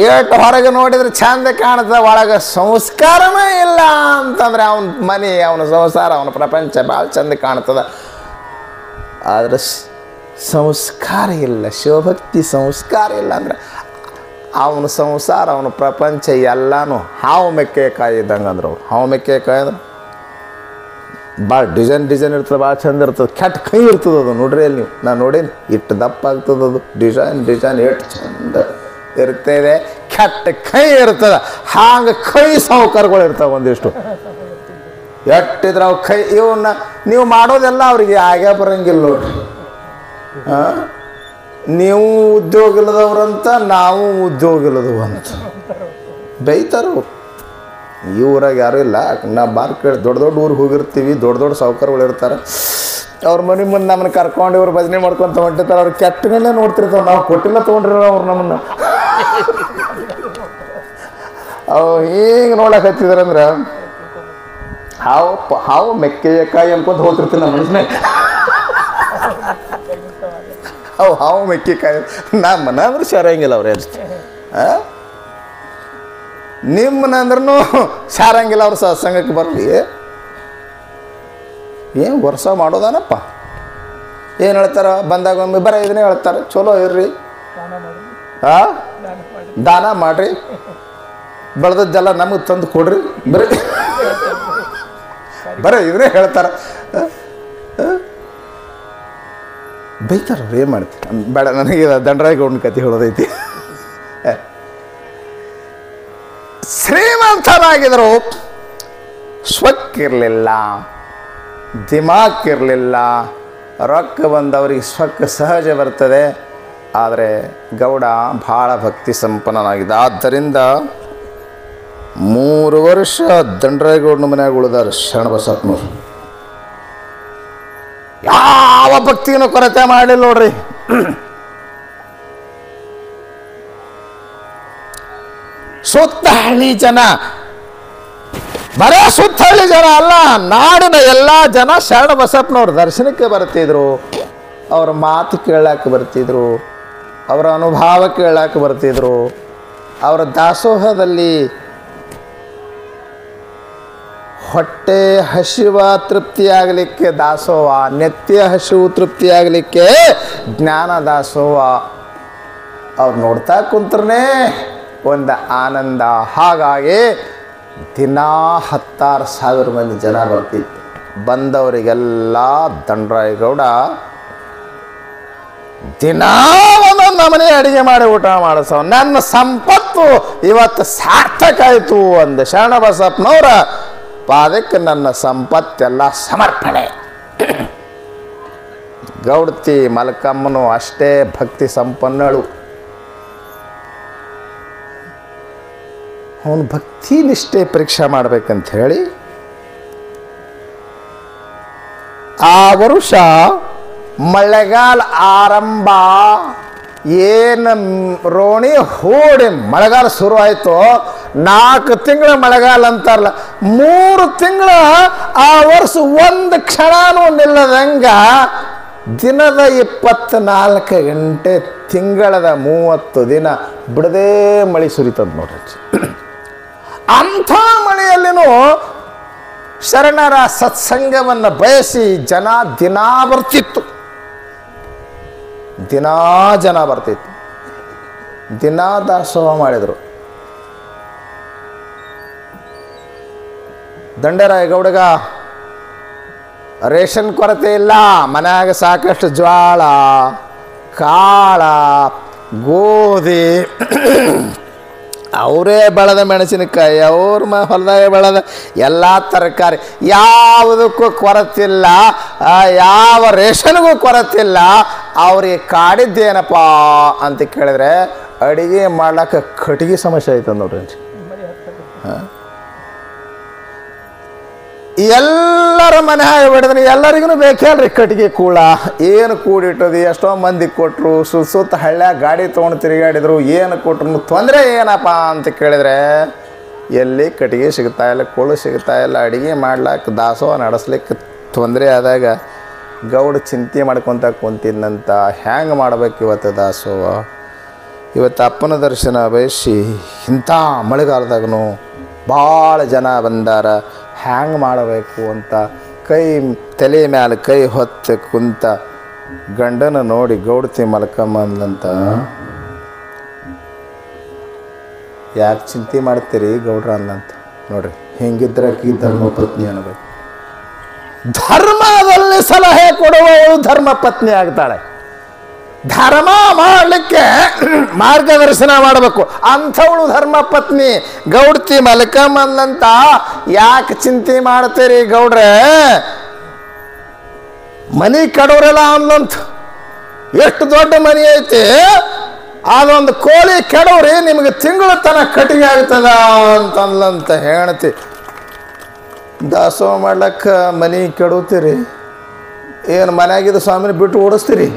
ಏಟು ಹೊರಗೆ ನೋಡಿದ್ರೆ ಚಂದ ಕಾಣುತ್ತೆ, ಒಳಗೆ ಸಂಸ್ಕಾರನೇ ಇಲ್ಲ ಅಂತಂದ್ರೆ ಅವನ ಮನೆ, ಅವನ ಸಂಸಾರ, ಅವನ ಪ್ರಪಂಚ ಭಾಳ ಚಂದ ಕಾಣ್ತದ. ಆದ್ರೆ ಸಂಸ್ಕಾರ ಇಲ್ಲ, ಶಿವಭಕ್ತಿ ಸಂಸ್ಕಾರ ಇಲ್ಲ ಅಂದ್ರೆ ಅವನ ಸಂಸಾರ, ಅವನ ಪ್ರಪಂಚ ಎಲ್ಲನೂ ಹಾವು ಮೆಕ್ಕೆಕಾಯಿ ಇದ್ದಂಗೆ ಅಂದ್ರೆ. ಅವ್ರು ಹಾವು ಮೆಕ್ಕೆಕಾಯಿ ಅಂದ್ರೆ ಭಾಳ ಡಿಸೈನ್ ಇರ್ತದೆ, ಭಾಳ ಚಂದ ಇರ್ತದೆ. ಕೆಟ್ಟ ಕೈ ಇರ್ತದೆ ಅದು. ನೋಡ್ರಿ ಅಲ್ಲಿ ನೀವು, ನಾನು ನೋಡೀನಿ, ಇಟ್ಟು ದಪ್ಪ ಆಗ್ತದೆ ಅದು. ಡಿಸೈನ್ ಎಷ್ಟು ಚಂದ ಇರ್ತದೆ, ಕೆಟ್ಟ ಕೈ ಇರ್ತದೆ. ಹಾಂಗೆ ಕೈ ಸಾಹುಕಾರಗಳು ಇರ್ತಾವೆ ಒಂದಿಷ್ಟು. ಎಟ್ಟಿದ್ರೆ ಅವು ಕೈ ಇವನ್ನ ನೀವು ಮಾಡೋದೆಲ್ಲ ಅವ್ರಿಗೆ ಆಗೇ ಬರಂಗಿಲ್ಲ ನೋಡ್ರಿ. ನೀವು ಉದ್ಯೋಗ ಇಲ್ಲದವ್ರಂತ, ನಾವು ಉದ್ಯೋಗ ಇಲ್ಲದವು ಅಂತ ಬೈತಾರ. ಈ ಊರಾಗ ಯಾರೂ ಇಲ್ಲ. ನಾ ಕೇಳಿ ದೊಡ್ಡ ದೊಡ್ಡ ಊರಿಗೆ ಹೋಗಿರ್ತೀವಿ, ದೊಡ್ಡ ದೊಡ್ಡ ಸಾಹುಕಾರಗಳು ಇರ್ತಾರೆ. ಅವ್ರ ಮನೆ ಮುಂದೆ ನಮ್ಮನ್ನು ಕರ್ಕೊಂಡು ಇವ್ರು ಭಜನೆ ಮಾಡ್ಕೊತ ಹೊಂಟಿರ್ತಾರೆ. ಅವ್ರು ಕೆಟ್ಟಗಳನ್ನೇ ನೋಡ್ತಿರ್ತಾವೆ. ನಾವು ಕೊಟ್ಟಿಲ್ಲ ತೊಗೊಂಡ್ರಿ ಅವ್ರು ನಮ್ಮನ್ನು. ಅವು ಹಿಂಗೆ ನೋಡಕ್ಕೆ ಹತ್ತಿದಾರಂದ್ರೆ ಹಾವು ಮೆಕ್ಕೆಕಾಯಿ ಅನ್ಕೊಂತ ಹೋಗ್ತಿರ್ತೀನಿ ನಮ್ಮ ಮನಸ್ಸಿನಾಗ. ಹಾವು ಮೆಕ್ಕೆಕಾಯಿ ನಮ್ಮನ್ನ ಅಂದ್ರೆ ಶಾರಂಗಿಲ್ಲ ಅವ್ರು ಅಷ್ಟೇ. ನಿಮ್ಮನ್ನ ಅಂದ್ರೂ ಶಾರಂಗಿಲ್ಲ ಅವ್ರು. ಸತ್ಸಂಗಕ್ಕೆ ಬರಲಿ ಏನು ವರ್ಷ ಮಾಡೋದಾನಪ್ಪ. ಏನು ಹೇಳ್ತಾರ ಬಂದಾಗ ಒಮ್ಮೆ ಬರ ಇದನ್ನೇ ಹೇಳ್ತಾರೆ, ಚಲೋ ಇರ್ರಿ, ದಾನ ಮಾಡ್ರಿ, ಬೆಳೆದದ್ದೆಲ್ಲ ನಮಗೆ ತಂದು ಕೊಡ್ರಿ, ಬರೀ ಇದನ್ನೇ ಹೇಳ್ತಾರ. ಬೈತಾರ. ಏನು ಮಾಡ್ತೀವಿ ಬೇಡ, ನನಗೆ ದಂಡರಾಯಗೌಡನ ಕತೆ ಹೇಳೋದೈತಿ. ಶ್ರೀಮಂತರಾಗಿದ್ರು, ಸ್ವಕ್ಕಿರಲಿಲ್ಲ, ದಿಮಾಕಿರಲಿಲ್ಲ. ರೊಕ್ಕ ಬಂದವರಿಗೆ ಸ್ವಕ್ಕ ಸಹಜ ಬರ್ತದೆ. ಆದರೆ ಗೌಡ ಭಾಳ ಭಕ್ತಿ ಸಂಪನ್ನನಾಗಿದ್ದ. ಆದ್ದರಿಂದ 3 ವರ್ಷ ದಂಡರಾಯಗೌಡನ ಮನ್ಯಾಗ ಉಳಿದಾರ ಶರಣಬಸಪ್ಪನವ್ರು. ಯಾವ ಭಕ್ತಿಯನ್ನು ಕೊರತೆ ಮಾಡಲಿಲ್ಲ ನೋಡ್ರಿ. ಸುತ್ತ ಹಳ್ಳಿ ಜನ, ಬರೇ ಸುತ್ತ ಹಳ್ಳಿ ಜನ ಅಲ್ಲ, ನಾಡಿನ ಎಲ್ಲ ಜನ ಶರಣಬಸಪ್ಪನವ್ರ ದರ್ಶನಕ್ಕೆ ಬರ್ತಿದ್ರು. ಅವ್ರ ಮಾತು ಕೇಳಕ್ಕೆ ಬರ್ತಿದ್ರು, ಅವರ ಅನುಭವ ಕೇಳಕ್ಕೆ ಬರ್ತಿದ್ರು. ಅವರ ದಾಸೋಹದಲ್ಲಿ ಹೊಟ್ಟೆ ಹಸಿವ ತೃಪ್ತಿಯಾಗಲಿಕ್ಕೆ ದಾಸೋಹ, ನಿತ್ಯ ಹಸಿವು ತೃಪ್ತಿಯಾಗಲಿಕ್ಕೆ ಜ್ಞಾನ ದಾಸೋಹ. ಅವ್ರು ನೋಡ್ತಾ ಕುಂತ್ರೇ ಒಂದು ಆನಂದ. ಹಾಗಾಗಿ ದಿನಾ 16,000 ಮಂದಿ ಜನ ಬರ್ತಿತ್ತು. ಬಂದವರಿಗೆಲ್ಲ ದಂಡರಾಯಗೌಡ ದಿನಾ ಒಂದೊಂದು ನಮನೆ ಅಡುಗೆ ಮಾಡಿ ಊಟ ಮಾಡಿಸೋ. ನನ್ನ ಸಂಪತ್ತು ಇವತ್ತು ಸಾರ್ಥಕ ಆಯಿತು ಅಂದ ಶರಣಬಸಪ್ಪನವರ ಪಾದಕ್ಕೆ ನನ್ನ ಸಂಪತ್ತೆಲ್ಲ ಸಮರ್ಪಣೆ. ಗೌಡತಿ ಮಲ್ಕಮ್ಮನು ಅಷ್ಟೇ ಭಕ್ತಿ ಸಂಪನ್ನಳು. ಅವನು ಭಕ್ತಿ ನಿಷ್ಠೆ ಪರೀಕ್ಷೆ ಮಾಡ್ಬೇಕಂತ ಹೇಳಿ ಆ ವರ್ಷ ಮಳೆಗಾಲ ಆರಂಭ ಏನು ರೋಣಿ ಹೂಡಿ ಮಳೆಗಾಲ ಶುರು ಆಯಿತು. 4 ತಿಂಗಳ ಮಳೆಗಾಲ ಅಂತಾರಲ್ಲ, 3 ತಿಂಗಳ ಆ ವರ್ಷ ಒಂದು ಕ್ಷಣನೂ ನಿಲ್ಲದಂಗ ದಿನದ 24 ಗಂಟೆ ತಿಂಗಳದ 30 ದಿನ ಬಿಡದೇ ಮಳೆ ಸುರಿತದ ನೋಡ್ರಿ. ಅಂಥ ಮಳೆಯಲ್ಲಿನೂ ಶರಣರ ಸತ್ಸಂಗವನ್ನು ಬಯಸಿ ಜನ ದಿನಾ ಬರ್ತಿತ್ತು. ಜನ ಬರ್ತಿತ್ತು. ದಿನಾ ದಾಸೋಹ ಮಾಡಿದರು. ದಂಡರಾಯ ಗೌಡಗ ರೇಷನ್ ಕೊರತೆ ಇಲ್ಲ, ಮನ್ಯಾಗ ಸಾಕಷ್ಟು ಜ್ವಾಳ, ಕಾಳ, ಗೋಧಿ, ಅವರೇ ಬೆಳೆದ ಮೆಣಸಿನಕಾಯಿ, ಅವ್ರ ಹೊಲದಾಗ ಬೆಳೆದ ಎಲ್ಲ ತರಕಾರಿ, ಯಾವುದಕ್ಕೂ ಕೊರತಿಲ್ಲ, ಯಾವ ರೇಷನ್ಗೂ ಕೊರತಿಲ್ಲ. ಅವ್ರಿಗೆ ಕಾಡಿದ್ದೇನಪ್ಪ ಅಂತ ಕೇಳಿದ್ರೆ ಅಡುಗೆ ಮಾಡ್ಲಿಕ್ಕೆ ಕಟ್ಟಿಗೆ ಸಮಸ್ಯೆ ಆಯ್ತದ ನೋಡ್ರಿ. ಎಲ್ಲರ ಮನೆ ಬಿಡಿದ್ರೆ ಎಲ್ಲರಿಗೂ ಬೇಕಲ್ರಿ ಕಟ್ಟಿಗೆ ಕೂಳ. ಏನು ಕೂಡಿಟ್ಟದು, ಎಷ್ಟೋ ಮಂದಿ ಕೊಟ್ಟರು, ಸುತ್ತ ಹಳ್ಳ್ಯಾಗ ಗಾಡಿ ತೊಗೊಂಡು ತಿರುಗಾಡಿದ್ರು, ಏನು ಕೊಟ್ರು ತೊಂದರೆ ಏನಪ್ಪ ಅಂತ ಕೇಳಿದರೆ ಎಲ್ಲಿ ಕಟ್ಟಿಗೆ ಸಿಗ್ತಾಯಿಲ್ಲ, ಕೂಳು ಸಿಗ್ತಾಯಿಲ್ಲ. ಅಡುಗೆ ಮಾಡ್ಲಿಕ್ಕೆ ದಾಸೋಹ ನಡೆಸ್ಲಿಕ್ಕೆ ತೊಂದರೆ ಆದಾಗ ಗೌಡ ಚಿಂತೆ ಮಾಡ್ಕೊತ ಕುಂತಿದ್ದಂತ ಹ್ಯಾಂಗೆ ಮಾಡ್ಬೇಕು ಇವತ್ತು ದಾಸೋಹ. ಇವತ್ತು ಅಪ್ಪನ ದರ್ಶನ ಬಯಸಿ ಇಂಥ ಮಳೆಗಾಲದಾಗೂ ಭಾಳ ಜನ ಬಂದಾರ. ಹ್ಯಾಂಗೆ ಮಾಡಬೇಕು ಅಂತ ತಲೆ ಮ್ಯಾಲೆ ಕೈ ಹೊತ್ತು ಕುಂತ ಗಂಡನ ನೋಡಿ ಗೌಡತಿ ಮಲ್ಕಮ್ಮ ಅಂದಂತ, ಯಾಕೆ ಚಿಂತೆ ಮಾಡ್ತೀರಿ ಗೌಡ್ರ ಅಂದಂತ. ನೋಡ್ರಿ, ಹೆಂಗಿದ್ರೆ ಈ ಧರ್ಮಪತ್ನಿ ಅನ್ನಬೇಕು. ಧರ್ಮದಲ್ಲಿ ಸಲಹೆ ಕೊಡುವವಳು ಧರ್ಮಪತ್ನಿ ಆಗ್ತಾಳೆ. ಧರ್ಮ ಮಾಡಲಿಕ್ಕೆ ಮಾರ್ಗದರ್ಶನ ಮಾಡಬೇಕು, ಅಂಥವಳು ಧರ್ಮಪತ್ನಿ. ಗೌಡತಿ ಮಲ್ಕಮ್ಮಂತ ಯಾಕೆ ಚಿಂತೆ ಮಾಡ್ತೀರಿ ಗೌಡ್ರೆ, ಮನೆ ಕಡೋರೆಲ್ಲ ಅಂದಂತ. ಎಷ್ಟು ದೊಡ್ಡ ಮನೆ ಐತಿ, ಅದೊಂದು ಕೋಳಿ ಕೆಡವ್ರಿ ನಿಮಗೆ ತಿಂಗಳ ತನಕ ಕಟ್ಟಿಗೆ ಆಗ್ತದ ಅಂತಂದ್ಲಂತ ಹೇಳ್ತಿ. ದಾಸೋಹ ಮಾಡ್ಲಕ್ಕ ಮನೆ ಕೆಡವ್ತೀರಿ, ಏನು ಮನೆಯಾಗಿದ್ದ ಸ್ವಾಮಿನ ಬಿಟ್ಟು ಓಡಿಸ್ತೀರಿ?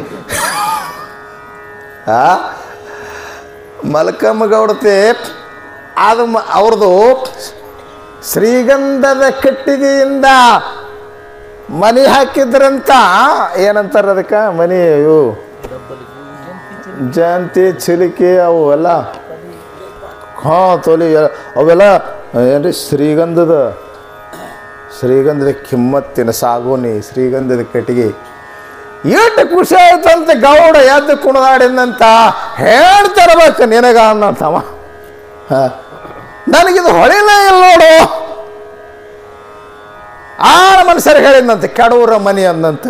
ಮಲ್ಕಮ್ಮ ಗೌಡತಿ ಅದು ಅವ್ರದ್ದು ಶ್ರೀಗಂಧದ ಕಟ್ಟಿಗೆಯಿಂದ ಮನೆ ಹಾಕಿದ್ರಂತ. ಏನಂತಾರೆ ಅದಕ್ಕೆ, ಮನೆ ಇವು ಜಯಂತಿ ಚಿಲಿಕೆ ಅವು ಎಲ್ಲ, ತೊಲಿ ಅವೆಲ್ಲ ಏನ್ರಿ ಶ್ರೀಗಂಧದ ಕಿಮ್ಮತ್ತಿನ ಸಾಗೋನಿ, ಶ್ರೀಗಂಧದ ಕಟ್ಟಿಗೆ. ಎಷ್ಟು ಖುಷಿ ಆಯ್ತಂತೆ ಗೌಡ ಎದ್ದು ಕುಣಿದಾಡಿದಂತ. ಹೇಳ್ತಿರ್ಬೇಕು ನಿನಗ ಅನ್ನಂತವ, ನನಗಿದು ಹೊಳಿಲೇ ಇಲ್ಲ ನೋಡು. ಮನುಷ್ಯರು ಹೇಳಿದಂತೆ ಕೆಡವ್ರ ಮನೆ ಅಂದಂತ.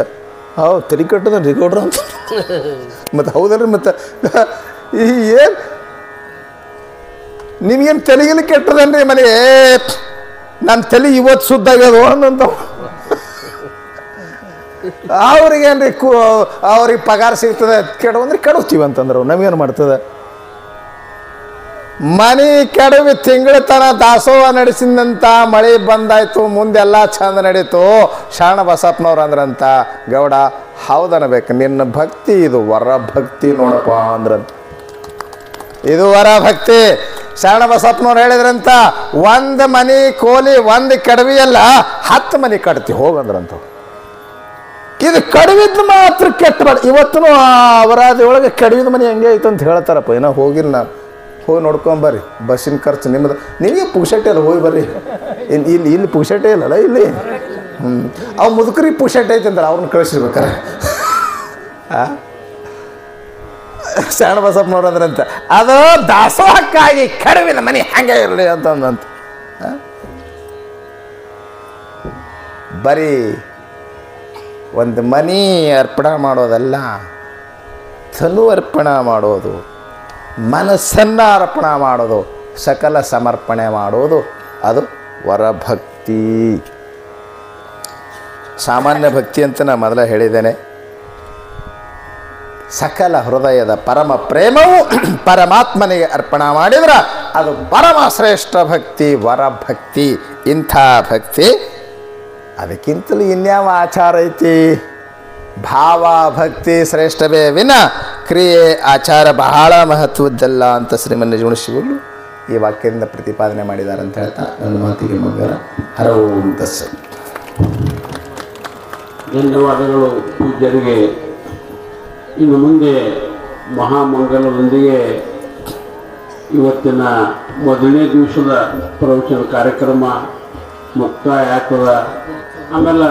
ಹೌದು, ತಲೆ ಕಟ್ಟದನ್ರಿ ಗೌಡ್ರ ಅಂತ. ಮತ್ತು ಹೌದಲ್ರಿ, ಮತ್ತು ಏನು ನಿಮ್ಗೇನು ತಲೆಗಿಲಿ ಕೆಟ್ಟದನ್ರಿ ಮನೆ? ನನ್ನ ತಲೆ ಇವತ್ತು ಸುದ್ದಾಗ್ಯದು ಅಂದಂತ. ಅವ್ರಿಗೇನ್ರಿ ಅವ್ರಿಗೆ ಪಗಾರ ಸಿಗ್ತದೆ, ಕೆಡವಂದ್ರೆ ಕೆಡವ್ತೀವಿ ಅಂತಂದ್ರೆ ನಮಗೇನು ಮಾಡ್ತದೆ? ಮನೆ ಕೆಡವಿ ತಿಂಗಳ ತನ ದಾಸೋಹ ನಡೆಸಿದಂತ. ಮಳೆ ಬಂದಾಯ್ತು, ಮುಂದೆಲ್ಲ ಚಂದ ನಡೀತು. ಶರಣ ಬಸಪ್ಪನವ್ರು ಅಂದ್ರಂತ, ಗೌಡ ಹೌದನ್ಬೇಕು, ನಿನ್ನ ಭಕ್ತಿ ಇದು ವರ ಭಕ್ತಿ ನೋಡಪ್ಪ ಅಂದ್ರಂತ. ಇದು ವರ ಭಕ್ತಿ. ಶರಣ ಬಸಪ್ಪನವ್ರು ಹೇಳಿದ್ರಂತ, 1 ಮನೆ ಕೋಲಿ 1 ಕೆಡವಿ ಅಲ್ಲ 10 ಮನೆ ಕಟ್ತಿ ಹೋಗಂದ್ರಂತ. ಇದು ಕಡಿವಿದ್ದು ಮಾತ್ರ ಕೆಟ್ಟಬಾರ್ದು. ಇವತ್ತು ಅವರಾದ ಒಳಗೆ ಕಡಿವಿದ ಮನೆ ಹೆಂಗೆ ಐತೆ ಅಂತ ಹೇಳ್ತಾರಪ್ಪ. ಏನೋ ಹೋಗಿಲ್ಲ, ನಾನು ಹೋಗಿ ನೋಡ್ಕೊಂಬರ್ರಿ. ಬಸ್ಸಿನ ಖರ್ಚು ನಿಮ್ಮದು, ನಿಮಗೆ ಪುಕ್ಷಟೆ ಅಲ್ಲ, ಹೋಗಿ ಬರ್ರಿ. ಇಲ್ಲಿ ಪುಕ್ಷಟೆ ಇಲ್ಲಲ್ಲ ಇಲ್ಲಿ. ಅವು ಮುದುಕರಿಗೆ ಪುಕ್ಷಟೆ ಐತೆ ಅಂತಾರೆ, ಅವ್ರನ್ನ ಕಳಿಸಿರ್ಬೇಕಾರೆ. ಶರಣ ಬಸಪ್ಪನವ್ರು ಅಂದ್ರಂತ, ಅದು ದಾಸೋಹಕ್ಕಾಗಿ ಕಡಿವಿನ ಮನೆ ಹಂಗೆ ಇರಲಿ ಅಂತಂದಂತ. ಬರೀ ಒಂದು ಮನೆ ಅರ್ಪಣೆ ಮಾಡೋದಲ್ಲ, ತನು ಅರ್ಪಣೆ ಮಾಡೋದು, ಮನಸ್ಸನ್ನು ಅರ್ಪಣೆ ಮಾಡೋದು, ಸಕಲ ಸಮರ್ಪಣೆ ಮಾಡೋದು, ಅದು ವರಭಕ್ತಿ. ಸಾಮಾನ್ಯ ಭಕ್ತಿ ಅಂತ ನಾನು ಮೊದಲೇ ಹೇಳಿದ್ದೇನೆ. ಸಕಲ ಹೃದಯದ ಪರಮ ಪ್ರೇಮವು ಪರಮಾತ್ಮನಿಗೆ ಅರ್ಪಣ ಮಾಡಿದ್ರೆ ಅದು ಪರಮ ಶ್ರೇಷ್ಠ ಭಕ್ತಿ, ವರಭಕ್ತಿ. ಇಂಥ ಭಕ್ತಿ ಅದಕ್ಕಿಂತಲೂ ಇನ್ಯಾವ ಆಚಾರ ಐತಿ? ಭಾವ ಭಕ್ತಿ ಶ್ರೇಷ್ಠವೇ ವಿನ ಕ್ರಿಯೆ ಆಚಾರ ಬಹಳ ಮಹತ್ವದ್ದಲ್ಲ ಅಂತ ಶ್ರೀಮನ್ ನಿಜಗುಣಶಿಗಳು ಈ ವಾಕ್ಯದಿಂದ ಪ್ರತಿಪಾದನೆ ಮಾಡಿದ್ದಾರೆ ಅಂತ ಹೇಳ್ತಾ ನನ್ನ ಮಾತಿಗೆ ಮಗರ ಹರವು ತಸ್ಸು. ಧನ್ಯವಾದಗಳು ಪೂಜ್ಯರಿಗೆ. ಇನ್ನು ಮುಂದೆ ಮಹಾಮಂಗಲದೊಂದಿಗೆ ಇವತ್ತಿನ ಮೊದಲನೇ ದಿವಸದ ಪ್ರವಚನ ಕಾರ್ಯಕ್ರಮ ಮುಕ್ತಾಯ ಆಗ್ತದ. ಆಮೇಲೆ